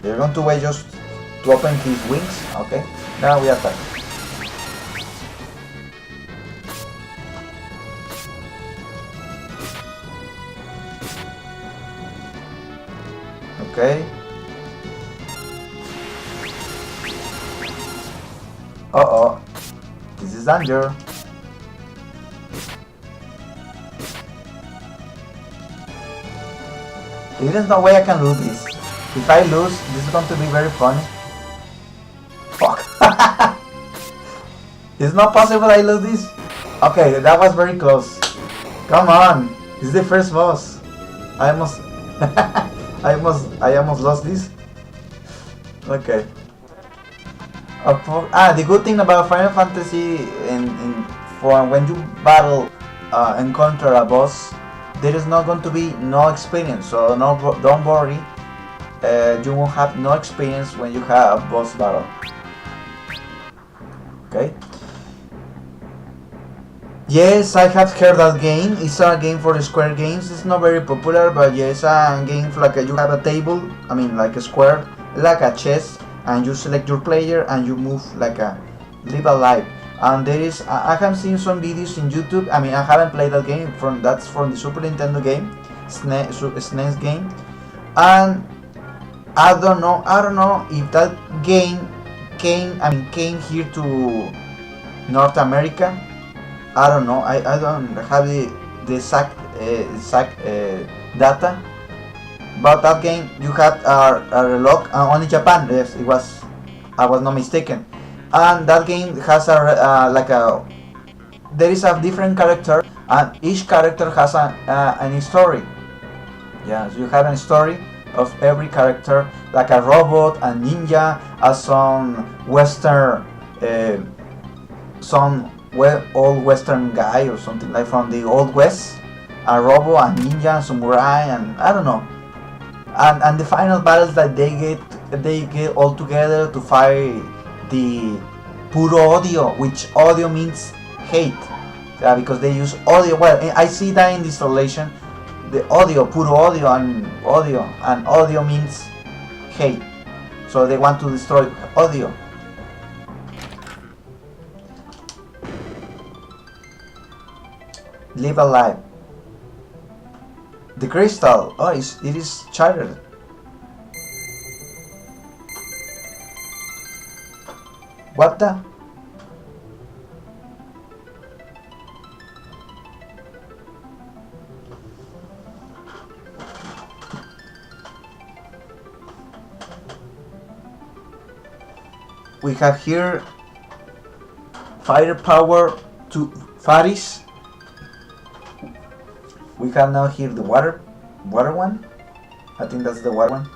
They're going to wait just to open his wings. Okay, now we attack. Okay. Uh-oh. This is danger. There's no way I can lose this. If I lose, this is going to be very funny. Fuck. It's not possible I lose this. Okay, that was very close. Come on. This is the first boss. I almost I almost lost this. Okay. The good thing about Final Fantasy for when you battle encounter a boss, there is not going to be no experience. So don't worry. You won't have no experience when you have a boss battle. Okay. Yes, I have heard that game. It's a game for Square Games. It's not very popular, but yes, a game for like you have a table. I mean, like a square, like a chess, and you select your player and you move like a live a life. And there is, I have seen some videos in YouTube. I mean, I haven't played that game. That's from the Super Nintendo game, SNES game, and I don't know if that game came here to North America. I don't know. I don't have the exact data. But that game you had a lock only Japan. Yes, it was. I was not mistaken. And that game has there is a different character, and each character has a story. Yeah, so you have a story of every character, like a robot, a ninja, some Western, old Western guy or something like from the Old West, a robot, a ninja, a samurai, and I don't know. And the final battles that they get all together to fight the puro odio, which odio means hate. Yeah, because they use odio. Well, I see that in the installation. The odio, puro odio, and odio means hate. So they want to destroy odio. Live alive. The crystal. Oh, it is shattered. What the? We have here firepower to Faris. We have now here the water one. I think that's the water one.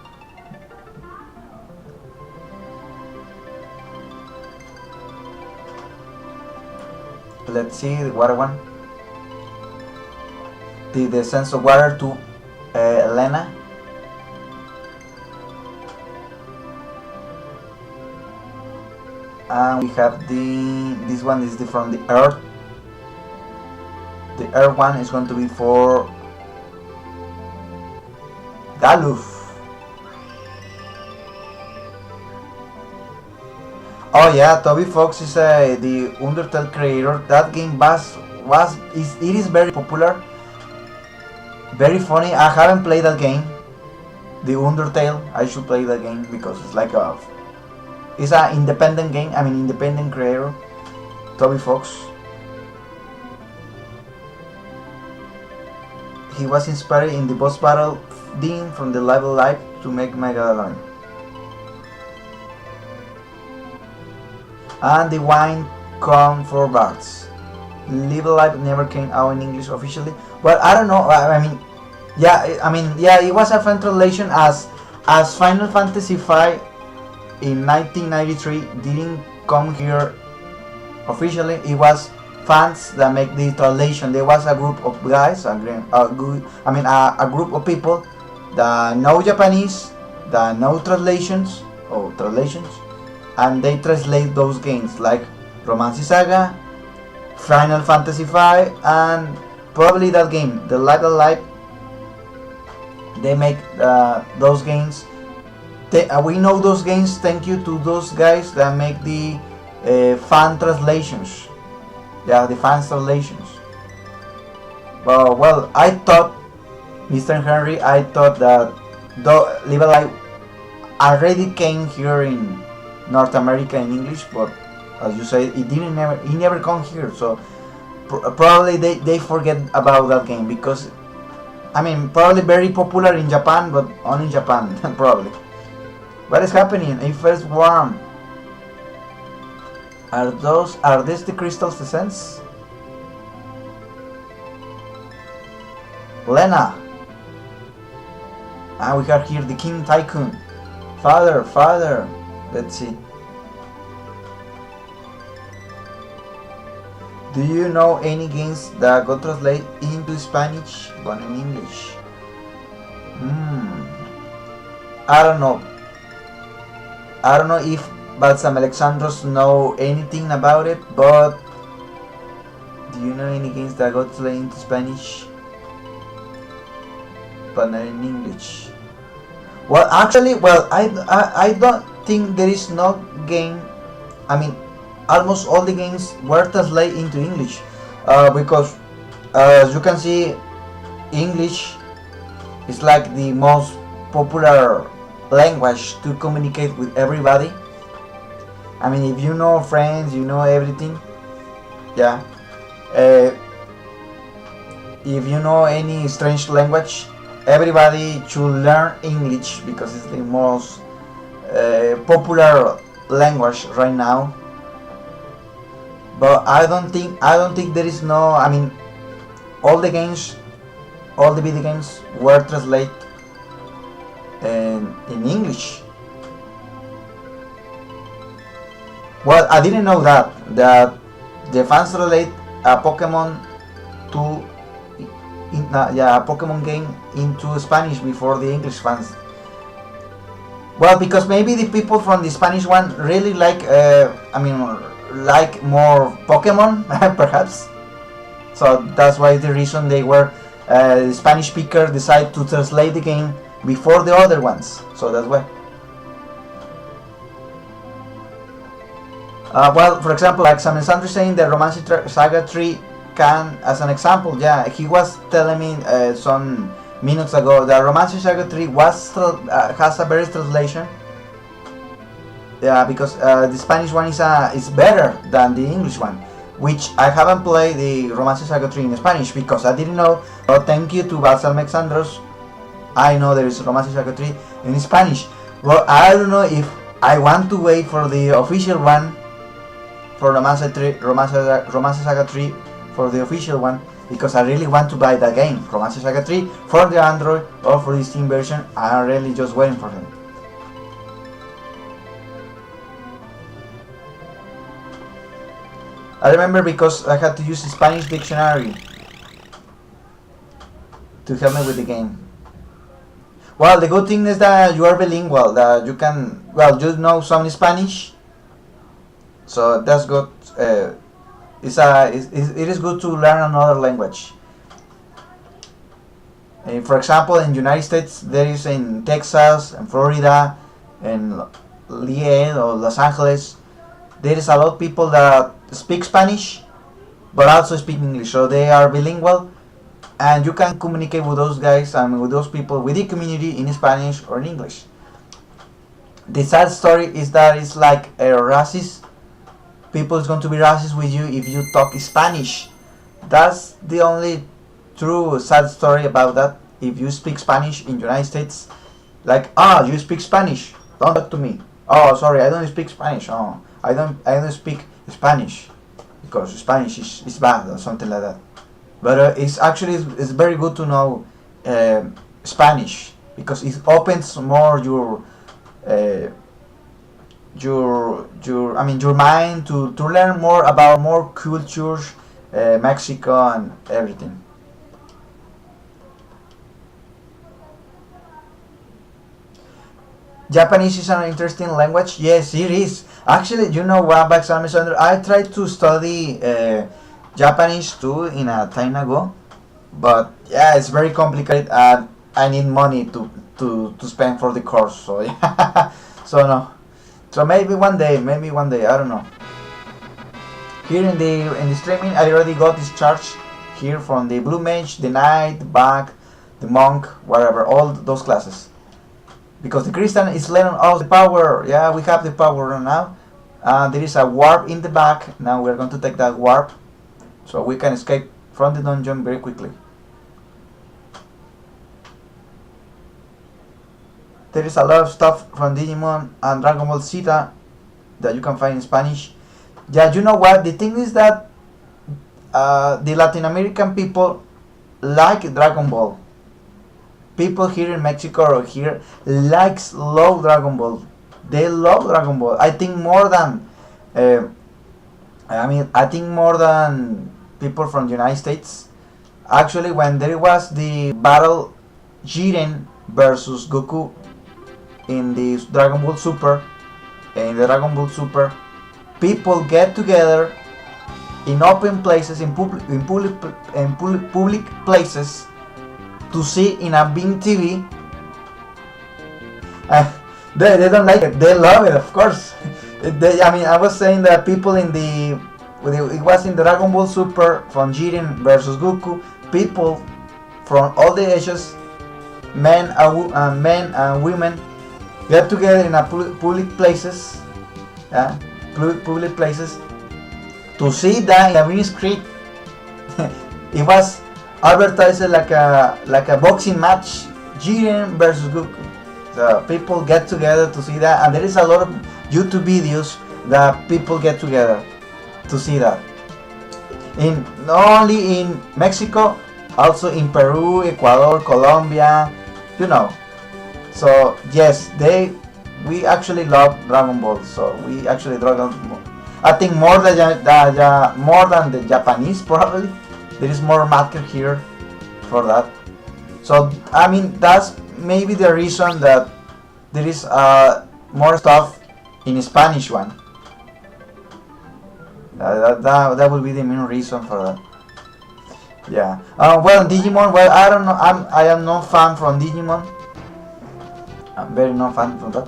Let's see the water one. The sense of water to Elena. And we have this one is from the earth. The earth one is going to be for Galuf. Oh yeah, Toby Fox is the Undertale creator. That game it is very popular, very funny. I haven't played that game, the Undertale. I should play that game because it's an independent game. I mean, independent creator, Toby Fox. He was inspired in the boss battle theme from the Live Alive to make Mega Line. And the wine come for Bards. Live Alive never came out in English officially. Well, I don't know. Yeah, it was a fan translation as Final Fantasy V in 1993 didn't come here officially. It was fans that make the translation. There was a group of guys, a group of people that know Japanese, that know translations, and they translate those games like Romance Saga, Final Fantasy V, and probably that game, the Live Alive. They make those games. We know those games thank you to those guys that make the fan translations. Yeah, the fan translations. Well, I thought, Mr. Henry, I thought that Live Alive already came here in North America in English, but as you say, it never come here. So probably they forget about that game because, I mean, probably very popular in Japan, but only in Japan probably. What is happening? A first worm. Are these the crystals essence? Lena. We have here the King Tycoon. Father. Let's see. Do you know any games that got translated into Spanish but in English? I don't know. I don't know if Balsam Alexandros know anything about it, but do you know any games that got translated into Spanish but not in English? Well, actually, I don't think there is no game. I mean, almost all the games were translated into English because, as you can see, English is like the most popular language to communicate with everybody. I mean, if you know French, you know everything. Yeah. If you know any strange language, everybody should learn English because it's the most popular language right now. But I don't think there is no. I mean, all the video games were translated in English. Well, I didn't know that the fans translate a Pokemon a Pokemon game into Spanish before the English fans. Well, because maybe the people from the Spanish one really like more Pokemon, perhaps. So that's why the reason they were the Spanish speaker decided to translate the game before the other ones. So that's why. Well, for example, like Sam Sandri saying the Romance Saga 3 can, as an example, yeah, he was telling me some minutes ago that Romance Saga 3 has a better translation. Yeah, because the Spanish one is better than the English one, which I haven't played the Romance Saga 3 in Spanish because I didn't know. So thank you to Basal Alexandros. I know there is Romance Saga 3 in Spanish. Well, I don't know if I want to wait for the official one, for Romance Saga 3 for the official one, because I really want to buy that game, Romance Saga 3, for the Android or for the Steam version. I'm really just waiting for them. I remember because I had to use the Spanish dictionary to help me with the game. Well, the good thing is that you are bilingual, that you can, you know some Spanish, so that's good. It is good to learn another language. For example, in United States, there is in Texas and Florida and Liel or Los Angeles, there is a lot of people that speak Spanish but also speak English, so they are bilingual, and you can communicate with those guys and with those people, with the community, in Spanish or in English. The sad story is that it's like a racist. People is going to be racist with you if you talk Spanish. That's the only true sad story about that. If you speak Spanish in United States, like, you speak Spanish, don't talk to me. Oh, sorry, I don't speak Spanish. Oh, I don't speak Spanish because Spanish is bad or something like that. But it's very good to know Spanish, because it opens more your mind to learn more about more cultures, Mexico and everything. Japanese is an interesting language. Yes, it is. Actually, you know what, Alexander, I tried to study Japanese too in a time ago, but yeah, it's very complicated and I need money to spend for the course. So yeah, so no. So maybe one day, I don't know. Here in the streaming, I already got this charge here from the Blue Mage, the Knight, the Bag, the Monk, whatever, all those classes. Because the Christian is letting us the power. Yeah, we have the power now. There is a warp in the back. Now we're going to take that warp, so we can escape from the dungeon very quickly. There is a lot of stuff from Digimon and Dragon Ball Z that you can find in Spanish. Yeah, you know what? The thing is that the Latin American people like Dragon Ball. People here in Mexico or here love Dragon Ball. They love Dragon Ball. I think more than people from the United States. Actually, when there was the battle Siren versus Goku in the Dragon Ball Super, people get together in open places, in public places, to see in a big TV. They don't like it. They love it, of course. I was saying that people it was in the Dragon Ball Super from Jiren versus Goku. People from all the ages, men and women, get together in a public places, public places, to see that in a green screen. It was advertised like a boxing match, Jiren versus Goku. So people get together to see that, and there is a lot of YouTube videos that people get together to see that. Not only in Mexico, also in Peru, Ecuador, Colombia, you know. So yes, we actually love Dragon Ball. So we actually Dragon Ball. I think more than the Japanese probably. There is more market here for that. So that's maybe the reason that there is more stuff in Spanish one. That would be the main reason for that. Yeah. Well, Digimon. Well, I don't know. I am no fan from Digimon. I'm very no fan from that.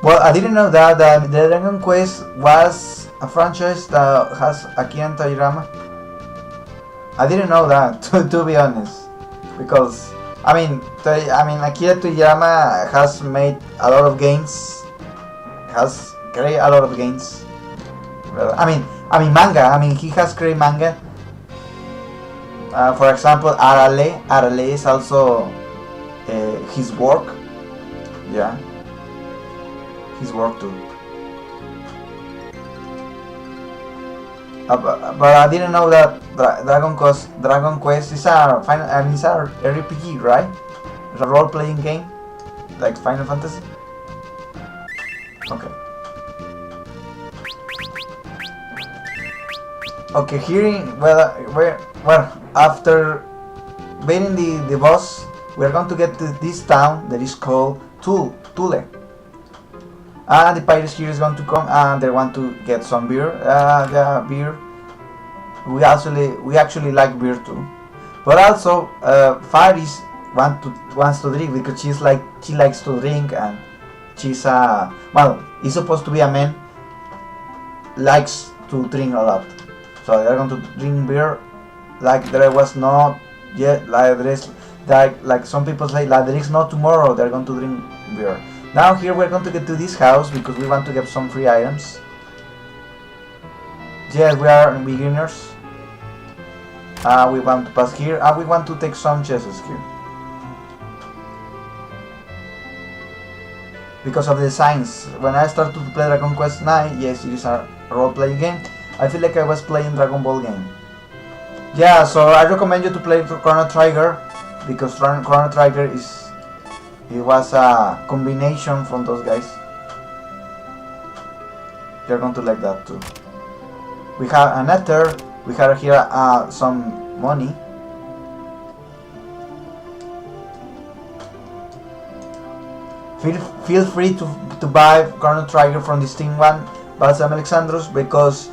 Well, I didn't know that the Dragon Quest was a franchise that has Akira Toriyama. I didn't know that, to be honest, because Akira Toriyama has made a lot of games, has created a lot of games. Manga. He has created manga. For example, Arale is also his work. Yeah. His work too. But I didn't know that Dragon Quest is a RPG, right? It's a role-playing game, like Final Fantasy. Okay. Okay, after beating the boss, we're going to get to this town that is called Thule. And the pirates here is going to come and they want to get some beer. Beer. we actually like beer too. But also, Faris wants to drink because she likes to drink, and she's is supposed to be a man, likes to drink a lot. So they're going to drink beer like there was no yet, like there is like some people say, like there is no tomorrow. They're going to drink beer. Now here we're going to get to this house because we want to get some free items. Yes, we are beginners. We want to pass here, and we want to take some chests here. Because of the signs. When I started to play Dragon Quest 9, yes, it is a role-playing game, I feel like I was playing Dragon Ball game. Yeah, so I recommend you to play Chrono Trigger, because Chrono Trigger was a combination from those guys. You're going to like that too. We have an Ether, we have here some money. Feel free to buy Chrono Trigger from the Steam one, Balsam Alexandros, because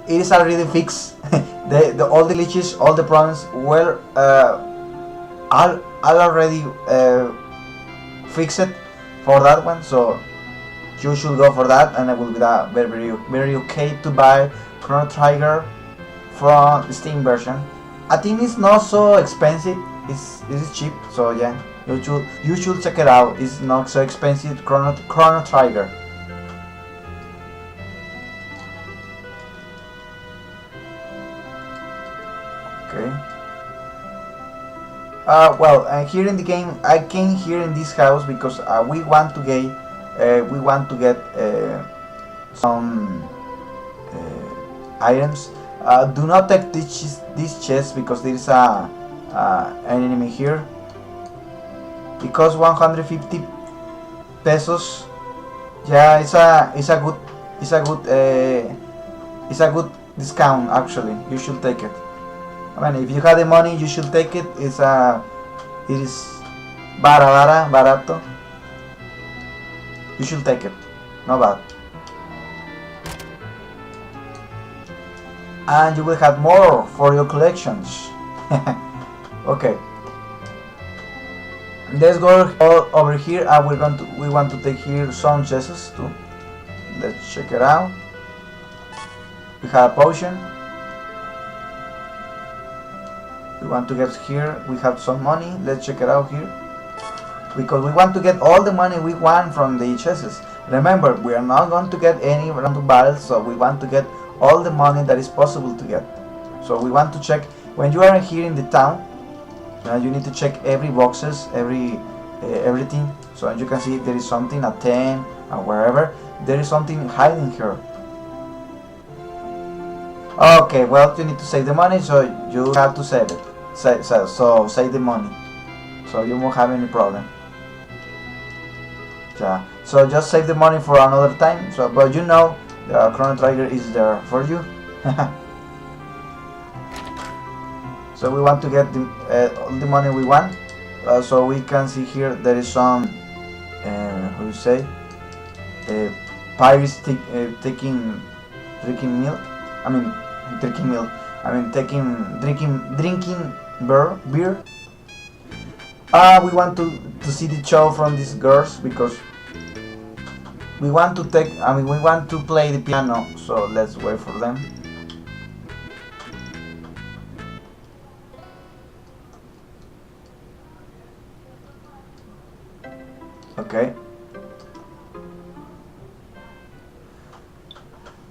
it is already fixed. All the glitches, all the problems were are already fixed for that one, so you should go for that, and it will be very okay to buy Chrono Trigger from the Steam version. I think it's not so expensive, it is cheap, so yeah, you should check it out. It's not so expensive, Chrono Trigger. Okay. Here in the game, I came here in this house because we want to get some items. Do not take this chest because there is an enemy here. It costs 150 pesos. Yeah, it's a good discount actually. You should take it. I mean, if you have the money, you should take it. It is barato. You should take it. Not bad. And you will have more for your collections. Okay. Let's go over here, and we want to take here some chests too. Let's check it out. We have a potion. We want to get here. We have some money. Let's check it out here, because we want to get all the money we want from the chests. Remember, we are not going to get any random battles, so we want to get all the money that is possible to get. So we want to check when you are here in the town. You need to check every boxes, everything. So as you can see, there is something at 10 and wherever. There is something hiding here. Okay, well, you need to save the money, so you have to save it. So save the money, so you won't have any problem. Yeah. So just save the money for another time. So, but you know, the Chrono Trigger is there for you. So we want to get all the money we want. So we can see here there is some, how do you say, pirates taking drinking milk. I mean drinking milk. I mean drinking beer. We want to see the show from these girls because we want to we want to play the piano. So let's wait for them. Okay.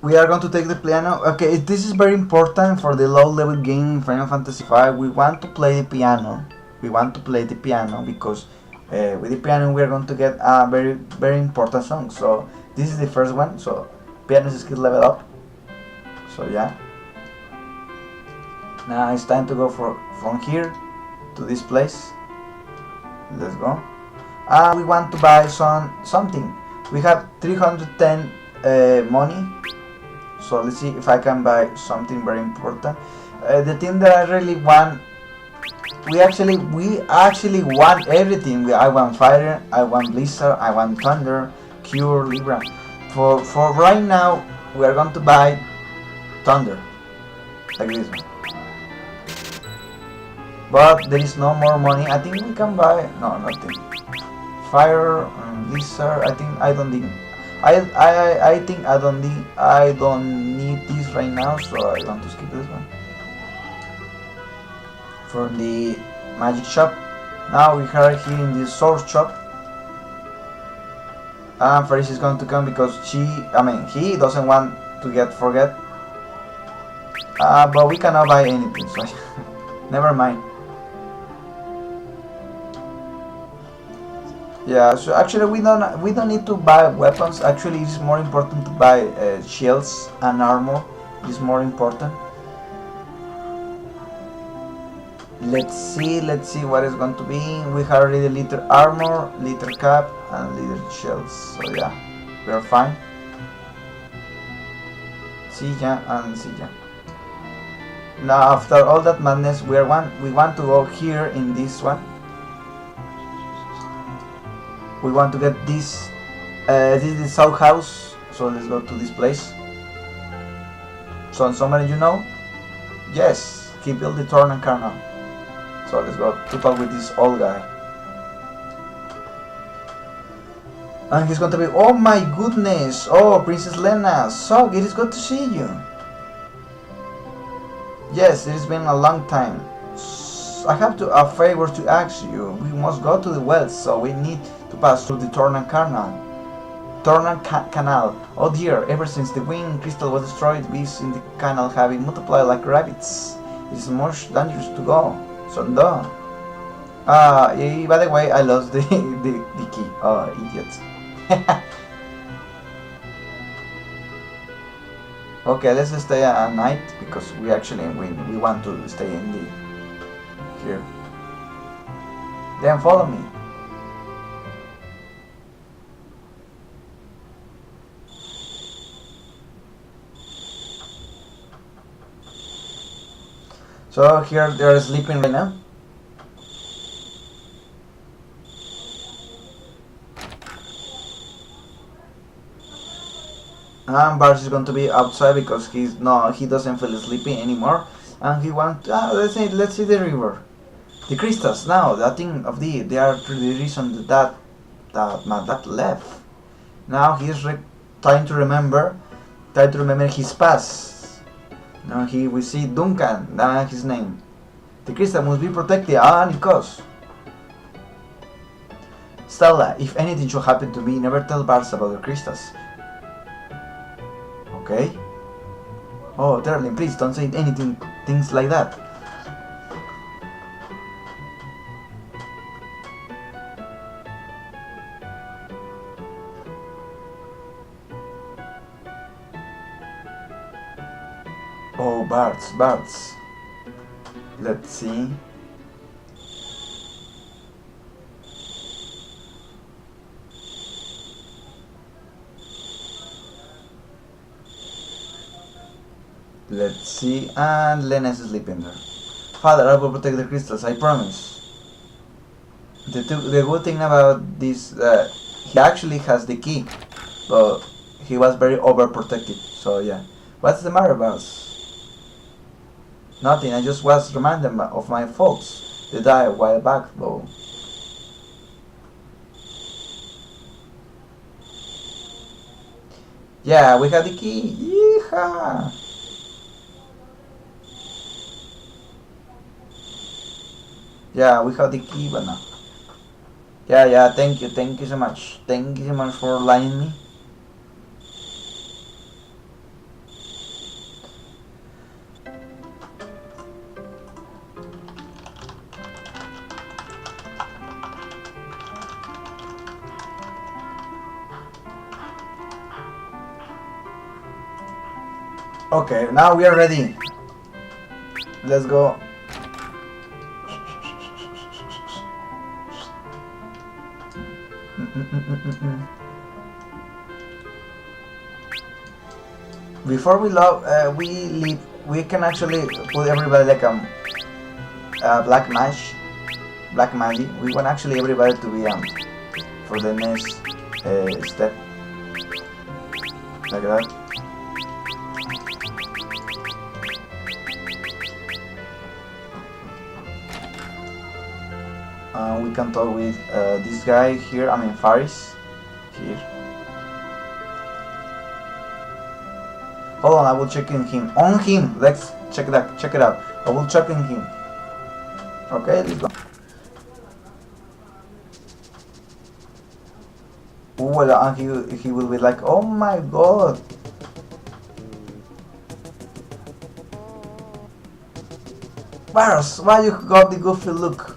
We are going to take the piano. Okay, this is very important for the low level game in Final Fantasy V. We want to play the piano. We want to play the piano because with the piano we are going to get a very important song. So this is the first one. So piano skill level up. So yeah. Now it's time to go from here to this place. Let's go. We want to buy something. We have 310 money. So let's see if I can buy something very important. The thing that I really want, we actually want everything. I want fire, I want blizzard, I want thunder, cure, libra. For right now, we are going to buy thunder. like this one. But there is no more money. I think we can buy, no, nothing. Fire, lizard. I think I don't need. I think I don't need this right now, so I want to skip this one. From the magic shop. Now we are here in the sword shop. And Faris is going to come because he doesn't want to get forget. But we cannot buy anything, so never mind. Yeah, so actually we don't need to buy weapons. Actually, it's more important to buy shields and armor. It's more important. Let's see what is going to be. We have already liter armor, liter cap, and liter shields. So yeah, we are fine. Silla and Silla. Now after all that madness, we want to go here in this one. We want to get this. This is the South House, so let's go to this place. So somebody you know? Yes, he built the Torn and Carnal. So let's go to talk with this old guy. And he's going to be, oh my goodness, oh Princess Lena, so it is good to see you. Yes, it has been a long time. I have a favor to ask you. We must go to the wells, so we need to pass through the Torn Canal. Canal. Oh dear, ever since the winged crystal was destroyed, beasts in the canal have been multiplied like rabbits. It is much dangerous to go. So no. By the way, I lost the key. Oh, idiot. Okay, let's stay at night because we want to stay in here. Then follow me. So here they are sleeping right now. And Bars is going to be outside because he doesn't feel sleepy anymore, and he wants. Let's see the river, the crystals. Now that thing of they are the reason that my dad left. Now he's trying to remember his past. Now we see Duncan. That's his name. The crystal must be protected at any cost. Stella, if anything should happen to me, never tell Bars about the crystals. Okay? Oh, darling, please don't say things like that. Oh, Barts. Let's see. Let's see, and Lena is sleeping there. Father, I will protect the crystals, I promise. The good thing about this, he actually has the key, but he was very overprotected, so yeah. What's the matter, boss? Nothing, I just was reminded of my faults. They died a while back, though. Yeah, we have the key, yeehaw! Yeah, we have the key, but now. Yeah, thank you so much. Thank you so much for lying me. Okay, now we are ready. Let's go. Before we leave, we can actually put everybody like black magic. We want actually everybody to be for the next step, like that. We can talk with this guy here, I mean Faris, here. Hold on, I will check in him. On him! Let's check it out. I will check in him. Okay, let's go. Well, and he will be like, oh my god. Bars, why you got the goofy look?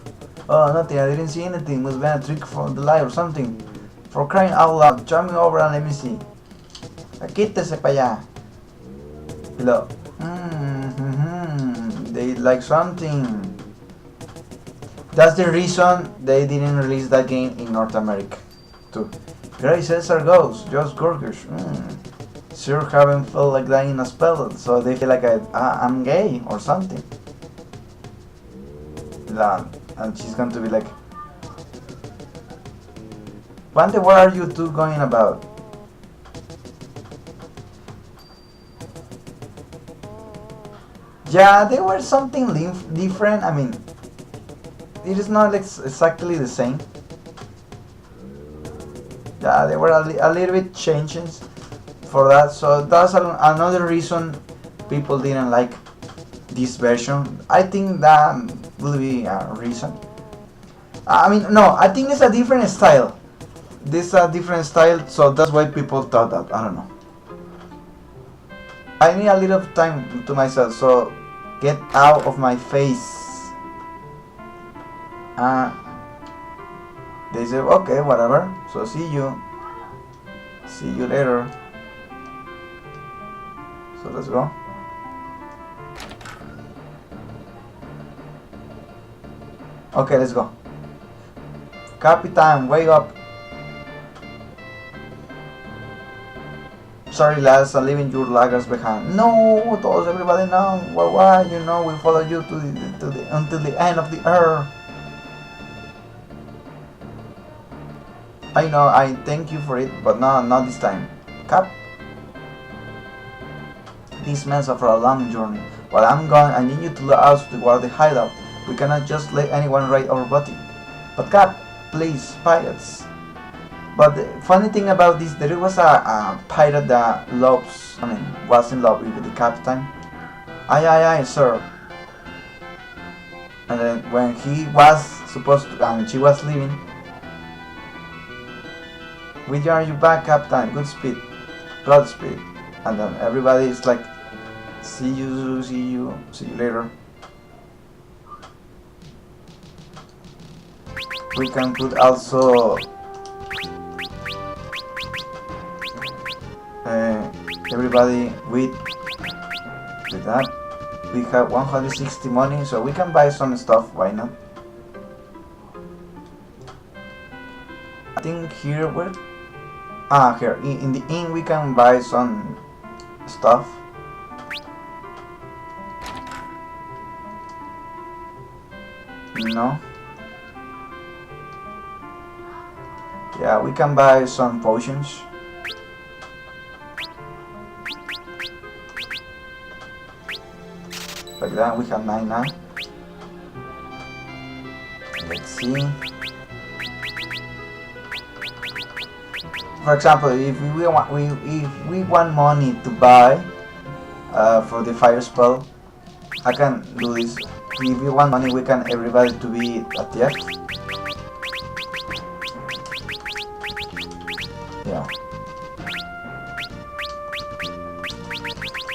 Oh, nothing, I didn't see anything. Must be a trick from the light or something. For crying out loud, jump me over and let me see. Quítese pa' allá. Below. They like something. That's the reason they didn't release that game in North America too. Great Cesar goes, just gorgeous. Sure haven't felt like that in a spell, so they feel like I'm gay or something. And she's going to be like, Pante, what are you two going about? Yeah, they were something different. I mean, it is not exactly the same. Yeah, they were a little bit changes for that. So that's another reason people didn't like this version. I think that will be a reason. I mean, no, I think it's a different style. This is a different style, so that's why people thought that. I don't know. I need a little time to myself, so get out of my face. They say, okay, whatever. So see you later. So let's go. Okay, let's go. Capitan, wake up. Sorry lads, I'm leaving your laggards behind. No, todos, everybody know. Why? You know, we follow you until the end of the earth. I know, I thank you for it, but no, not this time. Cap. These men are for a long journey. While I'm gone, I need you to let us to guard the hideout. We cannot just let anyone raid our body. But Cap, please, pirates. But the funny thing about this, there was a pirate that was in love with the captain. Aye, sir. And then when he was supposed to, she was leaving. Where are you back, Captain? Good speed. Godspeed. And then everybody is like, see you later. We can put also everybody with that. We have 160 money, so we can buy some stuff. Why not? I think here here in the inn we can buy some stuff. No. Yeah, we can buy some potions. Like that, we have 9 now. Let's see. For example, if we want money to buy for the fire spell, I can do this. If we want money, we can everybody to be at the F. Yeah.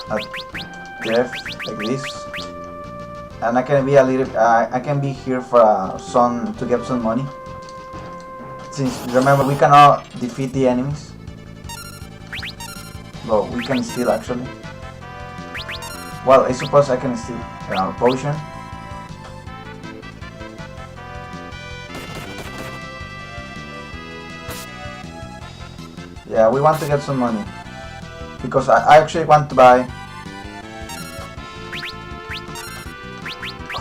At the F, like this. And I can be I can be here for to get some money. Since remember we cannot defeat the enemies. Well, we can steal actually. Well, I suppose I can steal a potion. Yeah, we want to get some money because I actually want to buy.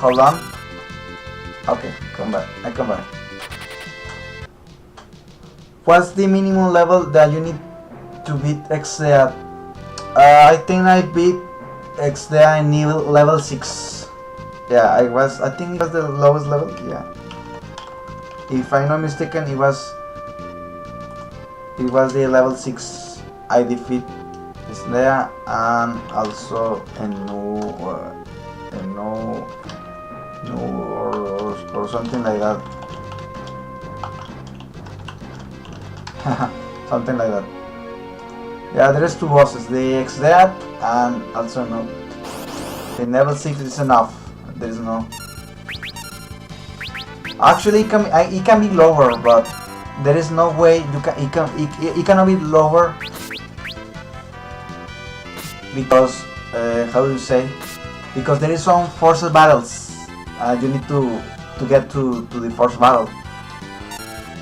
Hold on. Okay, come back. I come back. What's the minimum level that you need to beat XDA? I think I beat XDA in level 6. Yeah, I think it was the lowest level. Yeah. if I'm not mistaken, it was the level 6 I defeat there, and also a new or something like that. Something like that. Yeah, there is 2 bosses, the X that and also no. The level 6 is enough. There is no. Actually, it can be lower, but there is no way you can. It cannot be lower because how do you say? Because there is some forced battles. You need to get to the forced battle.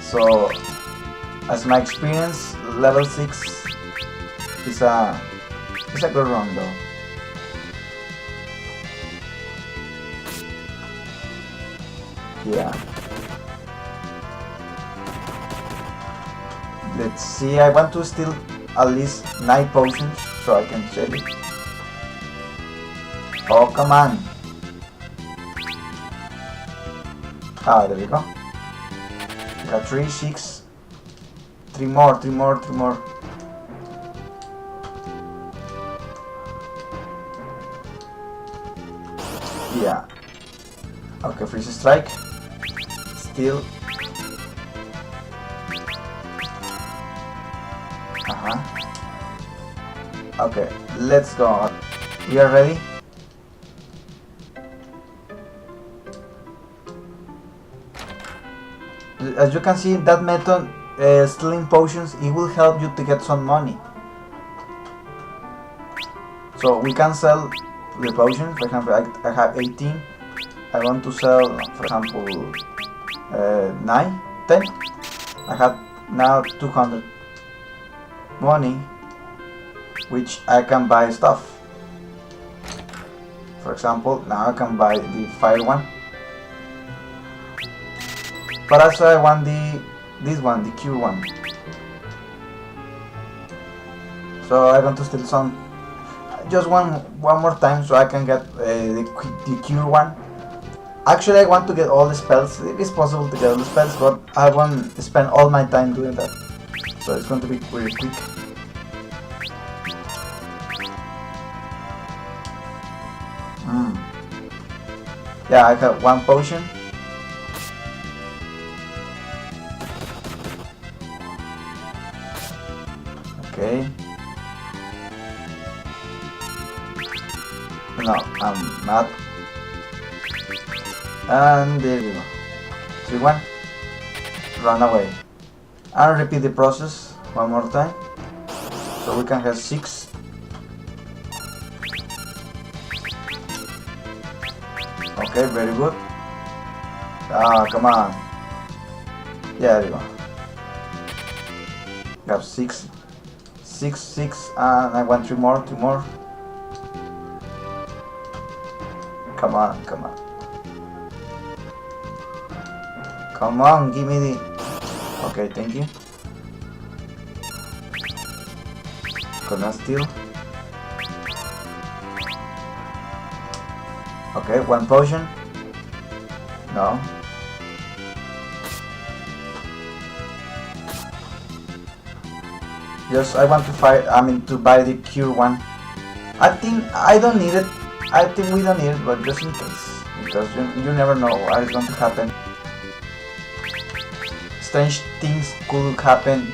So, as my experience, level 6 is a good run though. Yeah. Let's see, I want to steal at least 9 potions so I can sell it. Oh, come on. Ah, there we go. We got 3, 6. 3 more. Yeah. Okay, freeze strike. Still. Okay, let's go. We are ready. As you can see, that method, stealing potions, it will help you to get some money. So we can sell the potions. For example, I have 18. I want to sell, for example, 9, 10. I have now 200 money, which I can buy stuff. For example, now I can buy the fire one. But also I want this one, the cure one. So I want to steal some, just one more time, so I can get the cure one. Actually, I want to get all the spells. It is possible to get all the spells, but I won't spend all my time doing that. So it's going to be very quick. Yeah, I have 1 potion. Okay. No, I'm not. And there we go. 3, 1. Run away. And repeat the process one more time. So we can have 6. Okay, very good. Ah, come on. Yeah, there you go. We have 6, 6, and I want 2 more. Come on. Come on, give me the... Okay, thank you. Gonna steal. Okay, 1 potion. No. Just I want to to buy the cure one. I think I don't need it. I think we don't need it, but just in case, because you never know what is going to happen. Strange things could happen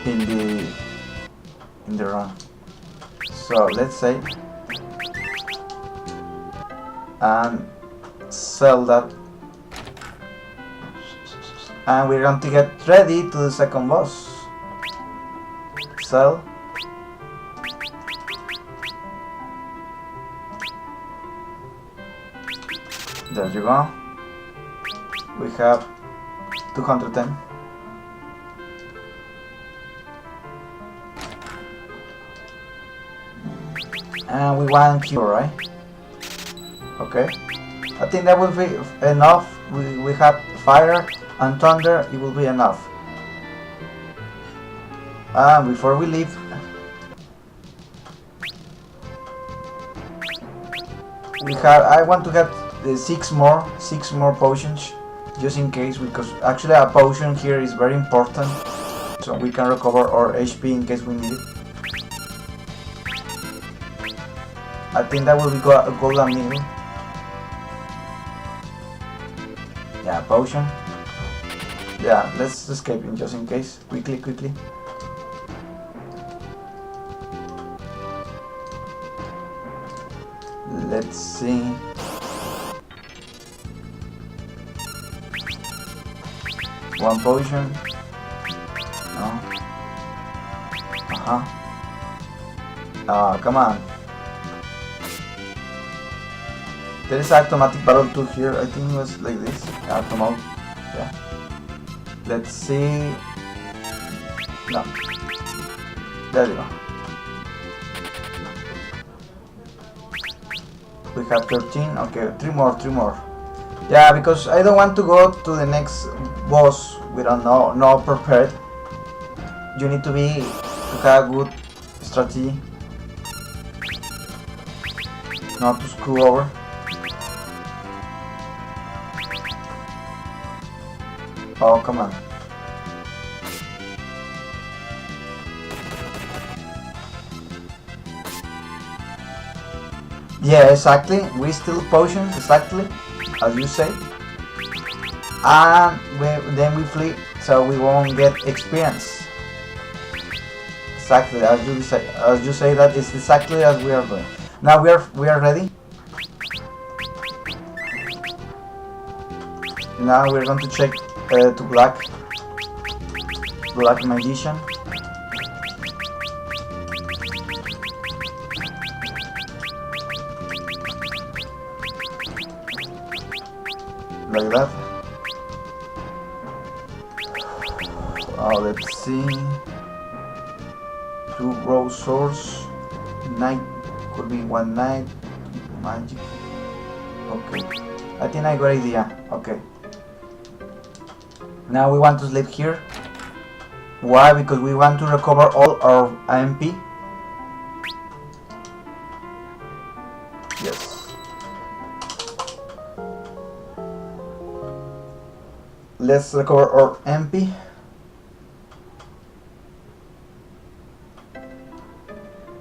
in the run. So let's say and sell that, and we're going to get ready to the second boss. Sell. There you go. We have 210. And we want cure, right? Okay. I think that will be enough. We have fire and thunder. It will be enough. Before we leave, I want to get 6 more potions. just in case, because actually a potion here is very important, so we can recover our HP in case we need it. I think that will be a golden needle. Yeah, potion. Yeah, let's escape him just in case. Quickly. Let's see. One potion. No. Ah, come on. There is automatic battle too here. I think it was like this. Automatic. Yeah. Let's see. No. There you go. We have 13. Okay, 3 more. Yeah, because I don't want to go to the next boss without no prepared. You need to have a good strategy. Not to screw over. Oh, come on. Yeah, exactly. We steal potions, exactly, as you say. And then we flee, so we won't get experience. Exactly, as you say, that is exactly as we are doing. Now we are ready. Now we're going to check to Black Magician. Like that. Oh, let's see. 2 rose swords. Knight could be 1 knight. Magic. Okay. I think I got an idea. Okay. Now we want to sleep here. Why? Because we want to recover all our MP. Yes. Let's recover our MP.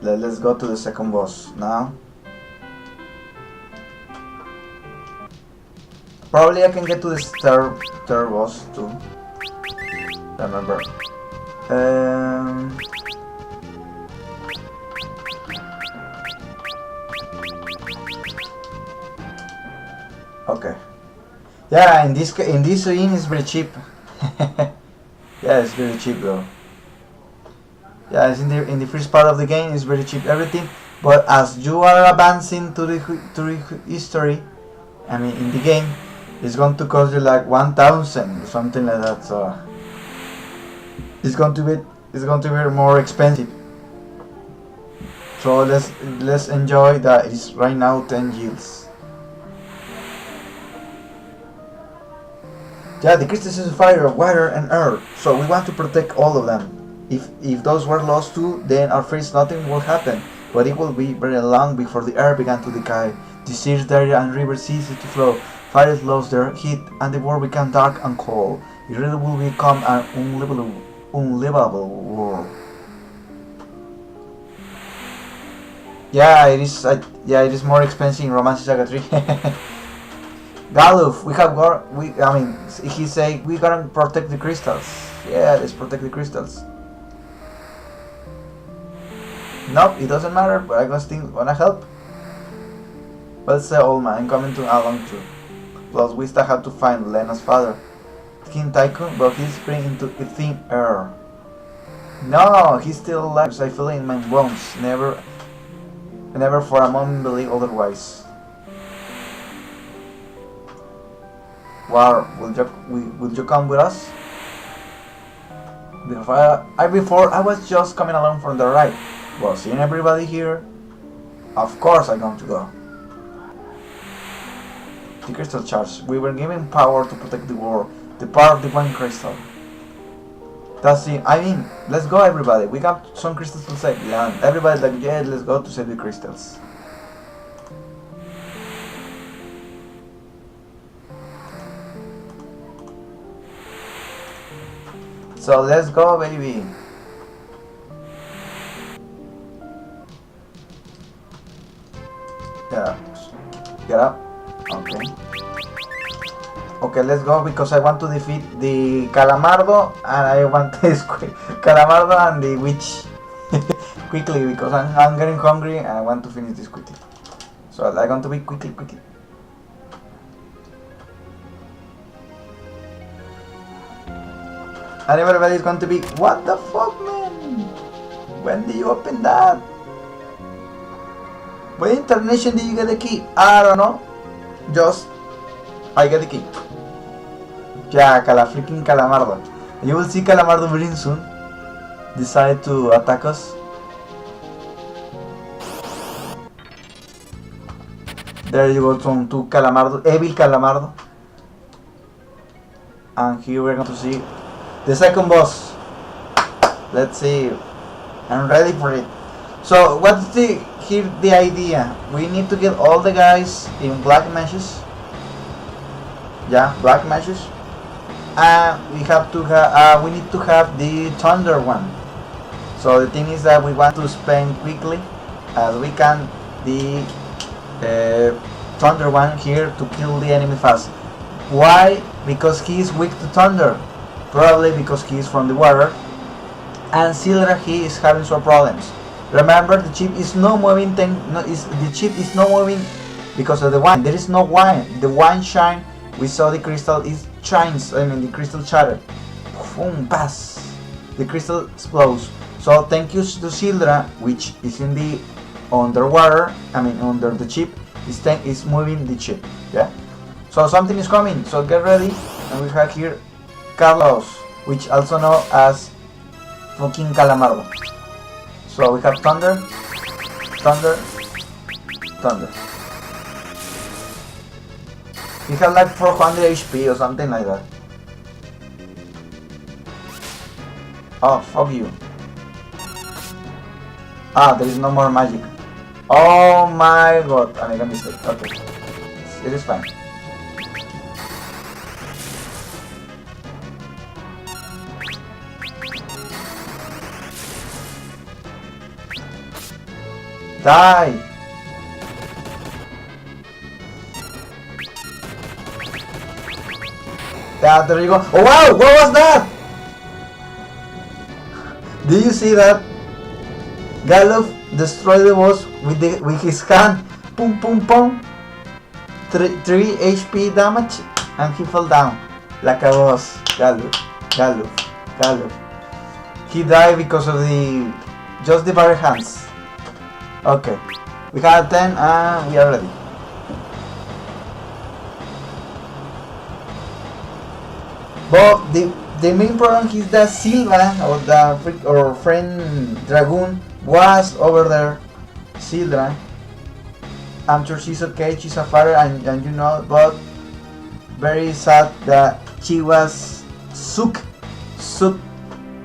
Let's go to the second boss now. Probably I can get to the third boss too. Remember. Okay. Yeah, in this inn is very cheap. Yeah, it's very cheap though. Yeah, it's in the first part of the game. It's very cheap everything, but as you are advancing to the history, I mean in the game, it's going to cost you like 1,000 or something like that. So it's going to be more expensive. So let's enjoy that. It's right now 10 yields. Yeah, the crystals is fire, water, and earth. So we want to protect all of them. If those were lost too, then at first nothing will happen. But it will be very long before the earth began to decay. The seas there and rivers ceased to flow. Fires lost their heat, and the world became dark and cold. It really will become an unlivable world. Yeah, it is. Yeah, it is more expensive in Romance Saga 3. Galuf, he say we gotta protect the crystals. Yeah, let's protect the crystals. Nope, it doesn't matter, but I still wanna help. Well said, old man, coming to along too. Plus, we still have to find Lena's father, King Tycoon, but he's spring into thin air. No, he's still alive. I feel it in my bones. Never for a moment believe otherwise. War, will you come with us? Before I was just coming along from the right, but seeing everybody here, of course I'm going to go. The crystal charge. We were given power to protect the world. The power of the one crystal. That's it. I mean, let's go everybody. We got some crystals to save. Yeah, everybody's like, yeah, let's go to save the crystals. So let's go, baby. Yeah. Get up. Okay. Okay, let's go because I want to defeat the Calamardo and I want to Calamardo and the witch quickly because I'm getting hungry and I want to finish this quickly. So I'm going to be quickly. And everybody's going to be, what the fuck, man? When did you open that? What internation did you get the key? I don't know. Just, I get the key. Yeah, freaking Calamardo. You will see Calamardo very soon. Decide to attack us. There you go, to Calamardo, evil Calamardo. And here we're going to see the second boss. Let's see. I'm ready for it. So what's the idea? We need to get all the guys in black meshes. Yeah, black meshes. And we have to we need to have the thunder one. So the thing is that we want to spend quickly as we can the thunder one here to kill the enemy fast. Why? Because he is weak to thunder. Probably because he is from the water. And Sildra, he is having some problems. Remember, the chip is not moving. The chip is not moving because of the wine. There is no wine. The wine shine. We saw the crystal is shines. I mean, the crystal shattered. Boom, pass. The crystal explodes. So thank you to Sildra, which is in the underwater. I mean, under the chip, is moving the chip. Yeah. So something is coming. So get ready. And we have here Karlabos, which also known as fucking Calamardo. So we have thunder. He have like 400 HP or something like that. Oh, fuck you. Ah, there is no more magic. Oh my god, I made a mistake. Okay, it is fine. Die! Yeah, there you go. Oh wow, what was that? Did you see that? Galuf destroyed the boss with his hand. Boom, boom, boom. 3 HP damage and he fell down like a boss. Galuf. He died because of just the bare hands. Okay, we got 10 and we are ready. But the main problem is that Silva or the friend Dragoon was over there. Sildra. I'm sure she's okay, she's a fighter and you know, but very sad that she was sucked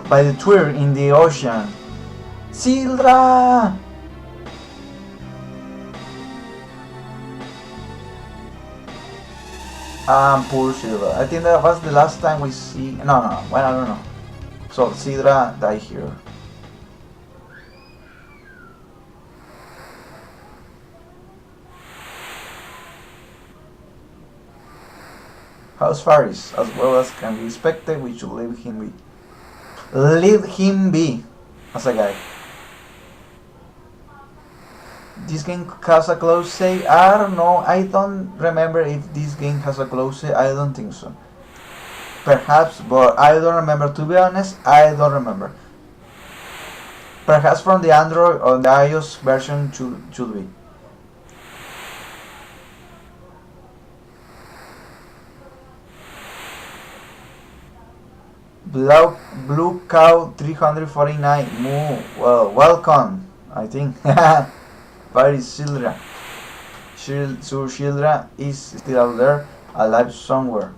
by the twir in the ocean. Sildra! Poor Sidra. I think that was the last time we see. No. Well, I don't know. So Sidra died here. House Faris, as well as can be expected, we should leave him be. Leave him be as a guy. This game has a close save. I don't know. I don't remember if this game has a close save. I don't think so. Perhaps, but I don't remember. To be honest, I don't remember. Perhaps from the Android or the iOS version should be. Blue Cow 349. Well, welcome. I think. Where is Sildra? Sildra is still out there, alive somewhere.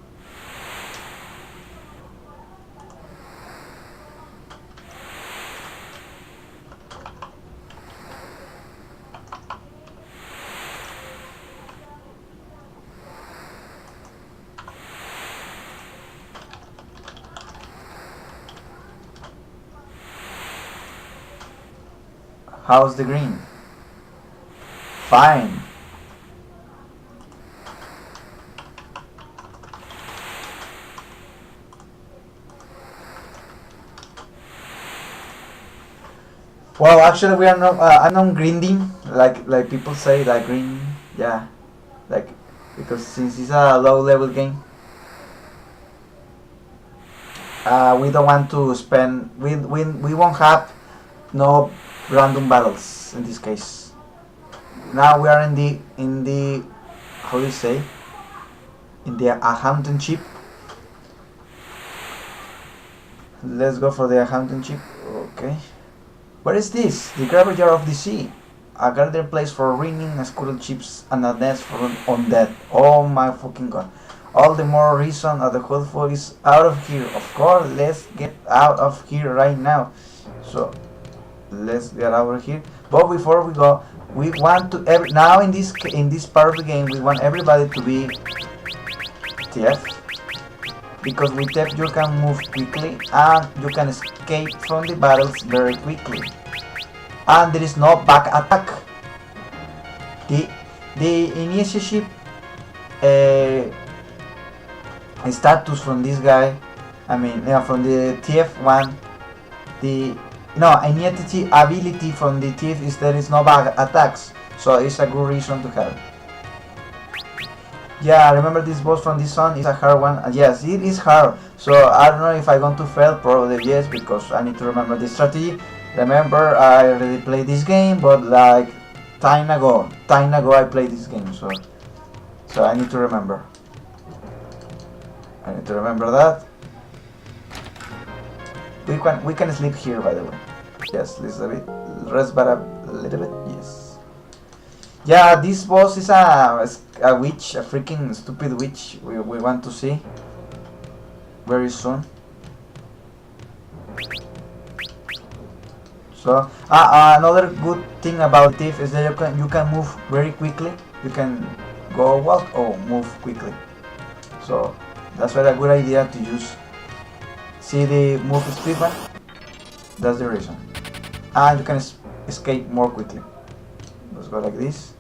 How's the green? Fine. Well, actually, we are not. I'm not grinding like people say, like green. Yeah, like because since it's a low level game, we don't want to spend. We won't have no random battles in this case. Now we are in the how do you say, in the Hampton chip. Let's go for the Hampton chip. Okay. What is this? The graveyard of the sea. A garden place for ringing squirrel chips and a nest for undead. Oh my fucking god. All the more reason that the whole folk is out of here. Of course, let's get out of here right now. So, let's get out of here. But before we go, we want to now in this part of the game, we want everybody to be TF. Because with TF you can move quickly and you can escape from the battles very quickly. And there is no back attack. The initiative status from this guy, I mean from the TF1, the initiative ability from the TF is there is no back attacks, so it's a good reason to have. Yeah, remember this boss from this one is a hard one. Yes, it is hard. So I don't know if I'm going to fail. Probably yes, because I need to remember the strategy. Remember, I already played this game, but like time ago I played this game. So I need to remember. I need to remember that. We can sleep here, by the way. Yes, rest but a little bit. Yes. Yeah, this boss is a witch, a freaking stupid witch. We want to see very soon. So another good thing about Thief is that you can move very quickly. You can go walk or move quickly. So that's why a good idea to use. See the move speed one? That's the reason. And you can escape more quickly. Let's go like this.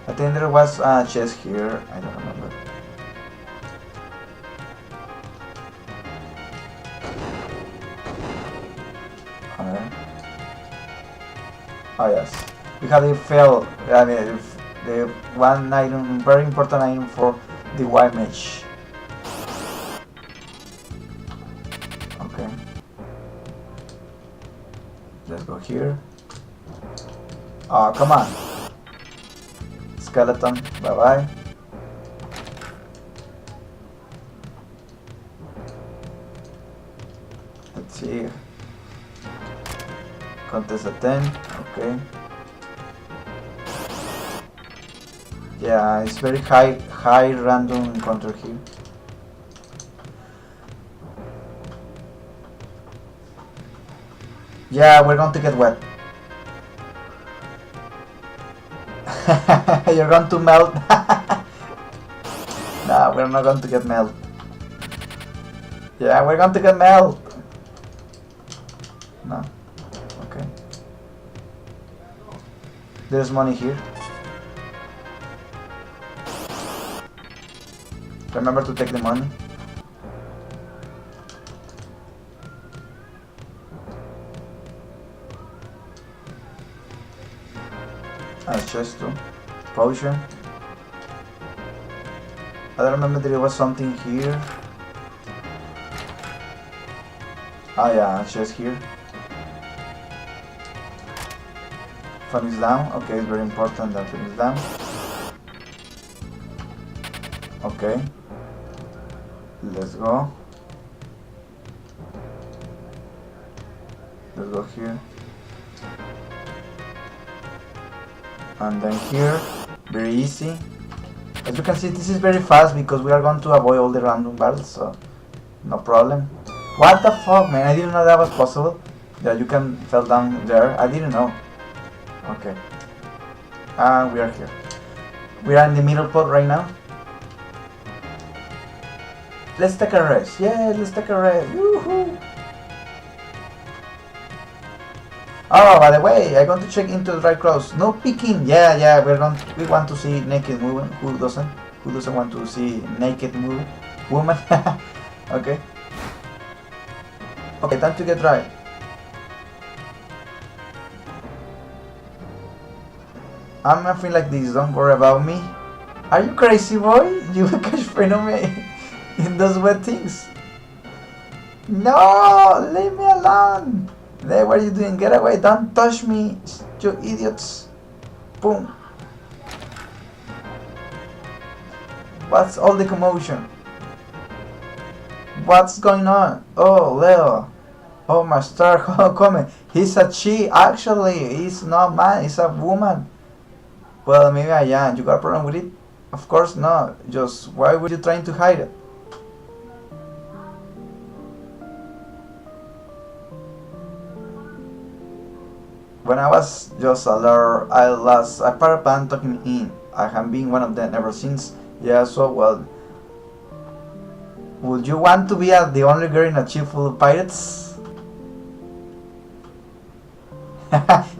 I think there was a chest here, I don't remember. Oh yes, we have the fail. I mean, the one item, very important item for the white mage. Okay, let's go here. Oh, come on, skeleton. Bye bye. Let's see. Contest at 10, okay. Yeah, it's very high random encounter here. Yeah, we're going to get wet. You're going to melt. No, we're not going to get melt. Yeah, we're going to get melt. No. Okay. There's money here. Remember to take the money. Chest too. Potion. I don't remember there was something here. Oh yeah, chest here. Fun is down. Okay, it's very important that fun is down. Okay. Let's go. Let's go here. And then here, very easy. As you can see, this is very fast because we are going to avoid all the random battles, so no problem. What the fuck, man? I didn't know that was possible. That you can fall down there. I didn't know. Okay. And we are here. We are in the middle pot right now. Let's take a rest. Yeah, let's take a rest. Woohoo! Oh, by the way, I'm going to check into the right clothes. No peeking. Yeah, we want to see naked women. Who doesn't? Who doesn't want to see naked woman? Okay. Okay, time to get right. I'm nothing like this. Don't worry about me. Are you crazy, boy? You catch friend of me in those wet things. No, leave me alone. Hey, what are you doing? Get away! Don't touch me, you idiots! Boom! What's all the commotion? What's going on? Oh, Leo! Oh, my star coming! He's a she. Actually, he's not man. He's a woman. Well, maybe I am. You got a problem with it? Of course not. Just why were you trying to hide it? When I was just a lure, I lost a parapet talking in. I have been one of them ever since. Yeah, so well. Would you want to be the only girl in a ship full of pirates?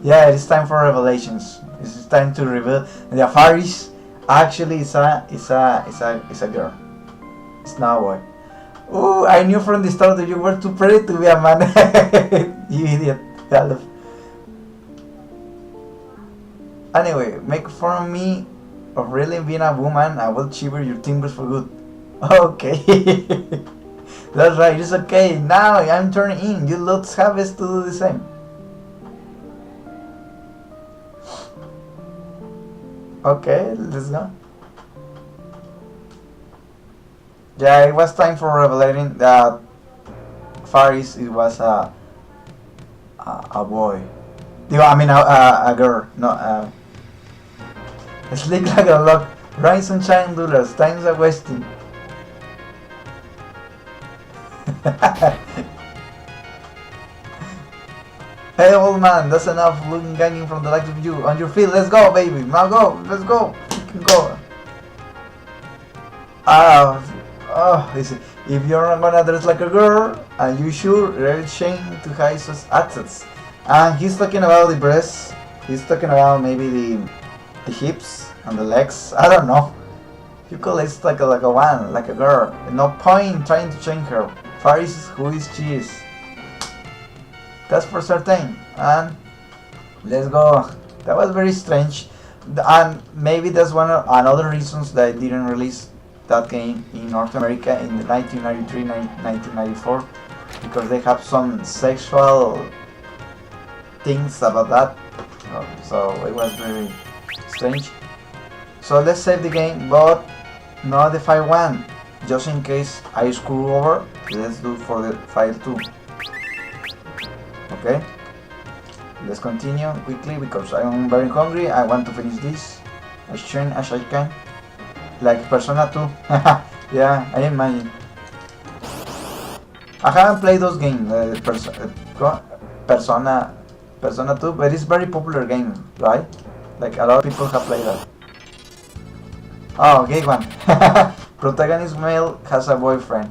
Yeah, it's time for revelations. It's time to reveal the Faris actually is a girl. It's not a boy. Ooh, I knew from the start that you were too pretty to be a man. You idiot. Anyway, make fun of me of really being a woman. I will shiver your timbers for good. Okay. That's right, it's okay. Now I'm turning in. You lots have to do the same. Okay, let's go. Yeah, it was time for revelating that Faris it was a boy. I mean a girl. No, sleek like a log. Rain, sunshine, dollars. Times are wasting. Hey old man, that's enough looking ganging from the likes of you. On your feet, let's go baby. Now go, let's go. You can go. If you're not gonna dress like a girl, and you sure, there's shame to hide such assets. And he's talking about the breasts. He's talking about maybe the hips and the legs. I don't know. You call it like a one, like a girl. No point trying to change her. Faris is who is she is. That's for certain. And let's go. That was very strange. And maybe that's one of another reasons that I didn't release that game in North America in 1993, 1994, because they have some sexual things about that. So it was very strange. So let's save the game, but not the file 1. Just in case I screw over, let's do for the file 2. Okay, let's continue quickly because I'm very hungry. I want to finish this as soon as I can. Like Persona 2. Yeah, I imagine. I haven't played those games, Persona 2, but it's a very popular game, right? Like a lot of people have played that. Oh, gay one. Protagonist male has a boyfriend.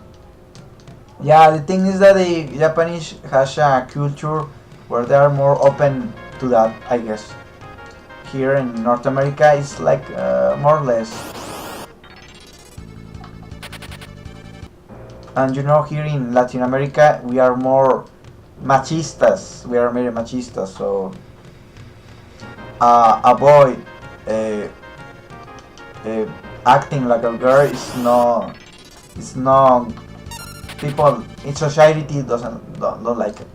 Yeah, the thing is that the Japanese has a culture where they are more open to that, I guess. Here in North America, it's like more or less. And you know, here in Latin America, we are more machistas. We are very machistas, so a boy acting like a girl is no. It's no. People in society don't like it.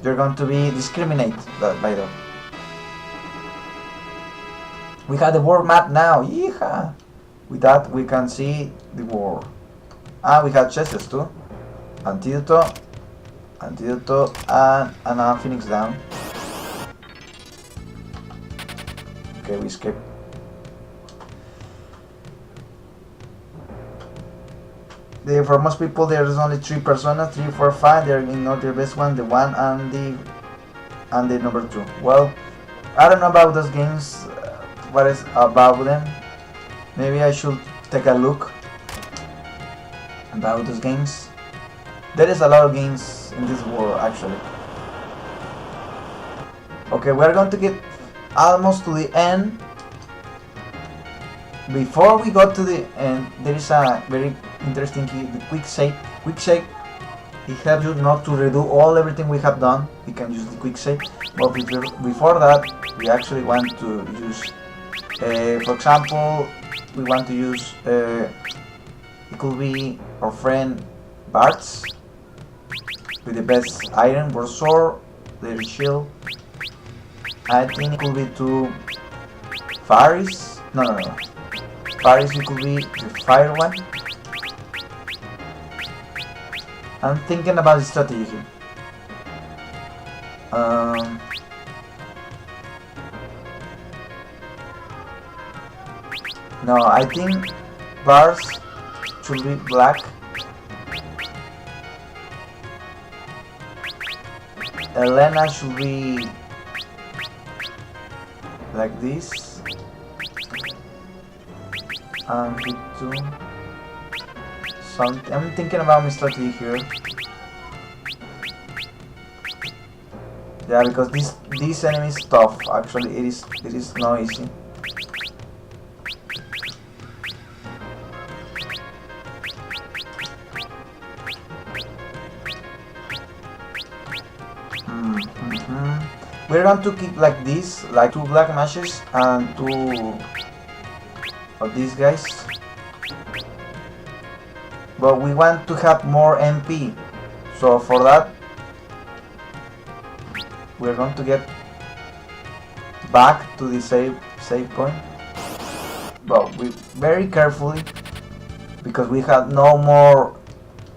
You're going to be discriminated by that. We have the world map now. Yeehaw! With that we can see the world. We have chests too. Antidote, and a phoenix down. Okay, we escape. For most people there is only 3 personas, 3, 4, 5. They're not the best one, the 1 and the number 2. Well, I don't know about those games, what is about them. Maybe I should take a look about those games. There is a lot of games in this world actually. Okay, we're going to get almost to the end. Before we go to the end, there is a very interesting key, the quick save. Quick save, it helps you not to redo everything we have done. We can use the quick save, but before that, we actually want to use, for example, we want to use, it could be our friend Bart's with the best iron, burst sword, the shield. I think it could be to Faris. No. Faris, it could be the fire one. I'm thinking about the strategy here. No, I think bars should be black. Elena should be like this. And hit 2. Something. I'm thinking about my strategy here. Yeah, because this enemy is tough. Actually, it is not easy. We're going to keep like this, like 2 black matches and 2 of these guys. But we want to have more MP. So for that, we're going to get back to the save point. But we very carefully, because we have no more,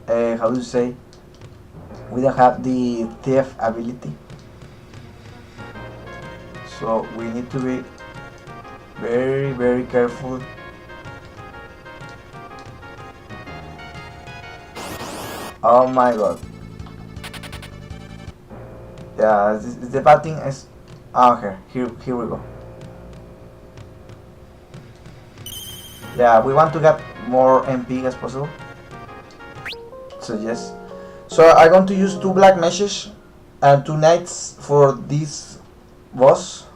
how do you say? We don't have the thief ability. So we need to be very, very careful. Oh my god. Yeah, the bad thing is... okay, here we go. Yeah, we want to get more MP as possible. So yes. So I'm going to use 2 black meshes and 2 knights for this boss.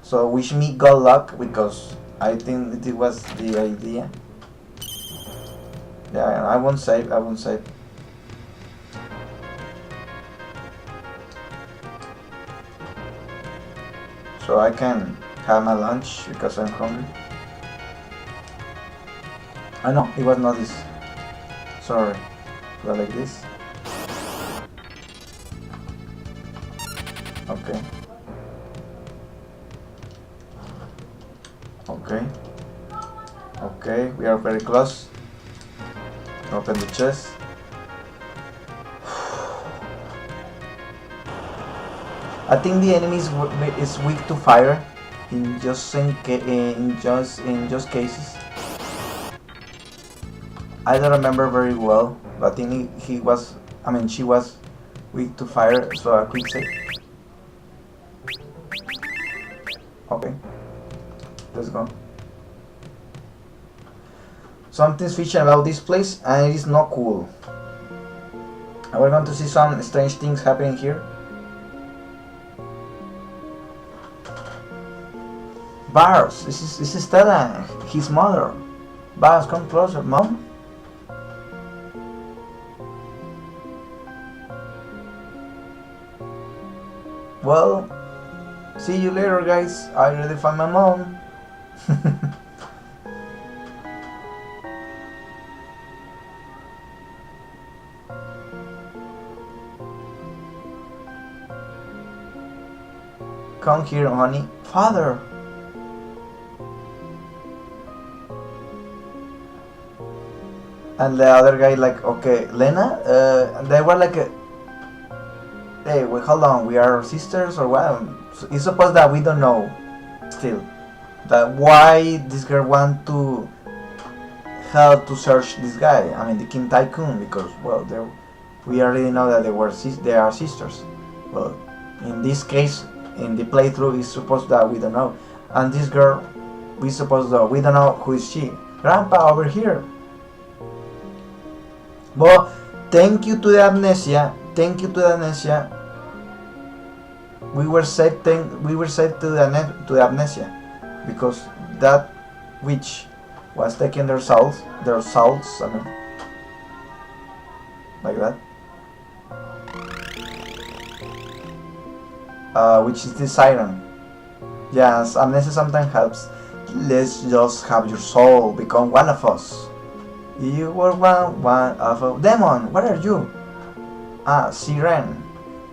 So wish me good luck, because I think it was the idea. Yeah, I won't save. So I can have my lunch because I'm hungry. I know, it was not this. Sorry. Go like this. Okay. Okay, we are very close. Open the chest. I think the enemy is weak to fire in just cases. I don't remember very well, but I think she was weak to fire, so a quick save. Okay, let's go. Something's fishy about this place, and it is not cool. And we're going to see some strange things happening here. Bars, this is Stella, his mother. Bars, come closer, mom. Well, see you later, guys. I already found my mom. Come here, honey. Father. And the other guy like, okay, Lena? They were like, hey, wait, hold on, we are sisters or what? It's supposed that we don't know still. That why this girl want to help to search this guy. I mean, the King Tycoon, because, well, we already know that they are sisters. Well, in this case, in the playthrough, it's supposed that we don't know. And this girl, we don't know who is she. Grandpa, over here. Well, thank you to the amnesia. Thank you to the amnesia. We were saved. We were saved to the amnesia, because that witch was taking their souls. I mean, like that. Which is the Siren. Yes, amnesia sometimes helps. Let's just have your soul become one of us. You were one of a demon. What are you? Siren.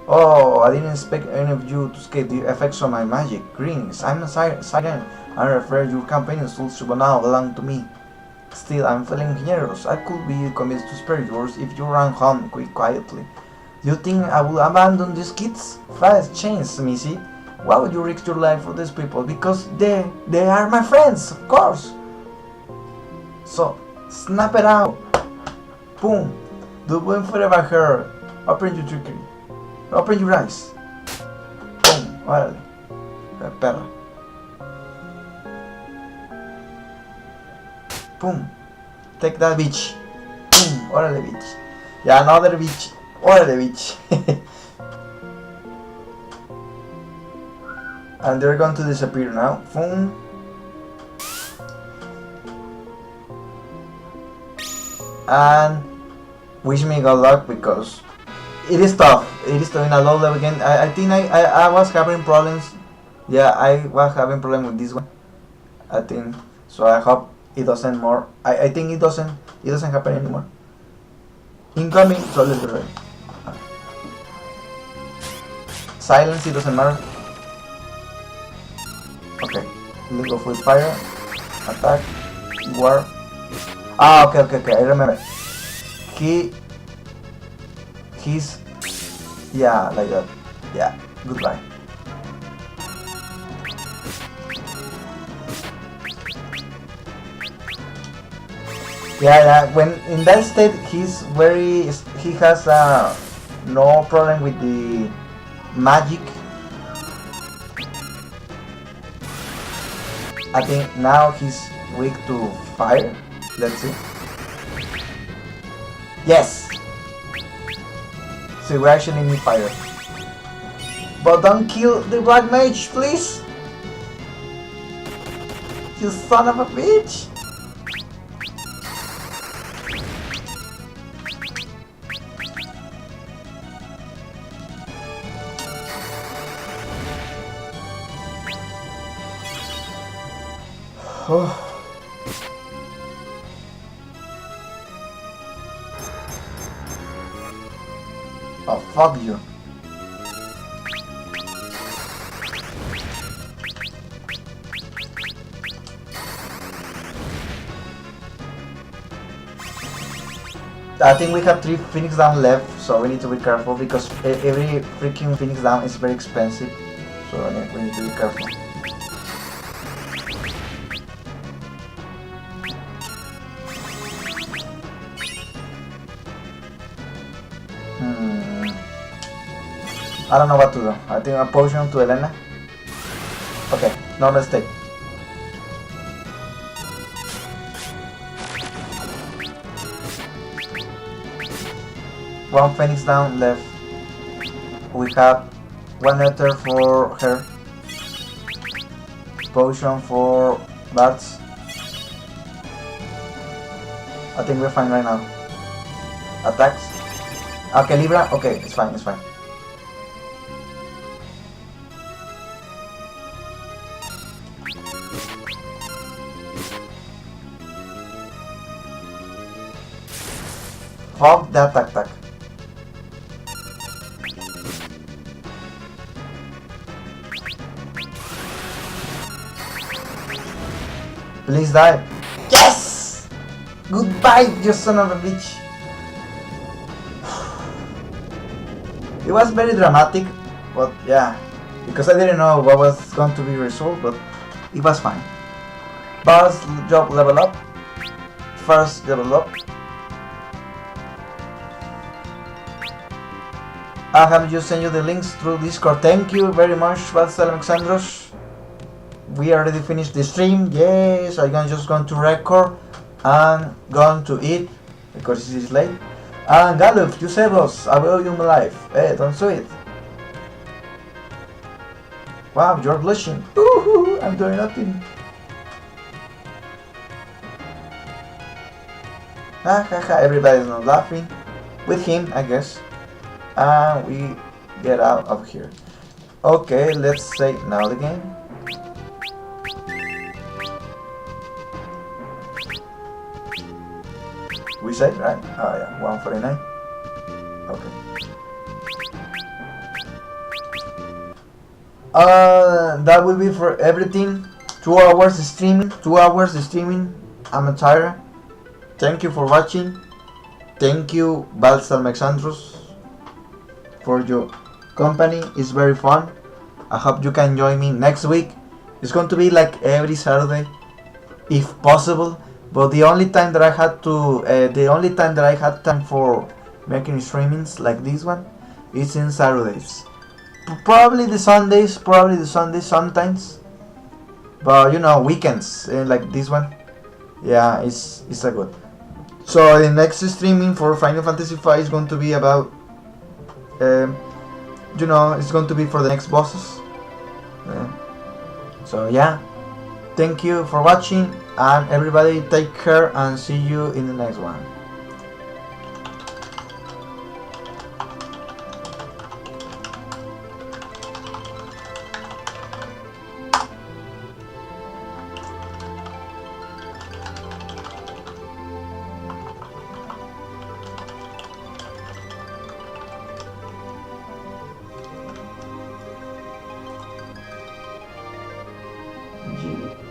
Oh, I didn't expect any of you to escape the effects of my magic. Greetings, I'm a Siren. I refer your companions who now belong to me. Still, I'm feeling generous. I could be convinced to spare yours if you ran home quietly. Do you think I will abandon these kids? Fast chance, Missy. Why would you risk your life for these people? Because they are my friends, of course. So, snap it out. Boom. Do one forever her. Open your trickery. Open your eyes. Boom. Órale. Perra. Boom. Take that bitch. Boom. Órale, bitch. Yeah, another bitch. Órale, bitch. And they're going to disappear now. Boom. And wish me good luck, because it is tough. It is tough in a low level again. I think I was having problems. Yeah, I was having problems with this one. I think so. I hope it doesn't more. I think it doesn't happen anymore. Incoming. So let's be ready. Silence. It doesn't matter. Okay. Let's go for fire. Attack. War. Okay. I remember. He's, yeah, like that. Yeah, goodbye. Yeah, when in that state, he has no problem with the magic. I think now he's weak to fire. Let's see. Yes! So we actually need fire. But don't kill the black mage, please! You son of a bitch! Oh. Oh, fuck you. I think we have 3 Phoenix down left, so we need to be careful, because every freaking Phoenix down is very expensive. So we need to be careful. I don't know what to do. I think a potion to Elena. Okay, normal state. One Phoenix down left. We have 1 letter for her. Potion for Barts. I think we're fine right now. Attacks. Okay, Libra. Okay, it's fine. Fuck that attack. Please die. Yes! Goodbye, you son of a bitch. It was very dramatic, but yeah, because I didn't know what was going to be resolved, but it was fine. Boss job level up. First level up. I have just sent you the links through Discord. Thank you very much, Vastel Alexandros. We already finished the stream. Yes, I'm just going to record I'm going to eat because it is late. And Galuf, you save us. I will owe you my life. Hey, don't do it. Wow, you're blushing. Ooh, I'm doing nothing. Ha ha ha, everybody's not laughing. With him, I guess. And we get out of here. Okay, let's say now the game. We said, right? Oh yeah, 149. Okay. That will be for everything. 2 hours streaming. 2 hours streaming. I'm tired. Thank you for watching. Thank you, Balsal Mexandros, for your company. It's very fun. I hope you can join me next week. It's going to be like every Saturday, if possible. But the only time that I had time for making streamings like this one is in Saturdays. Probably the Sundays sometimes. But you know, weekends like this one. Yeah, it's a good. So the next streaming for Final Fantasy V is going to be about, it's going to be for the next bosses. So yeah, thank you for watching, and everybody take care and see you in the next one. Yeah.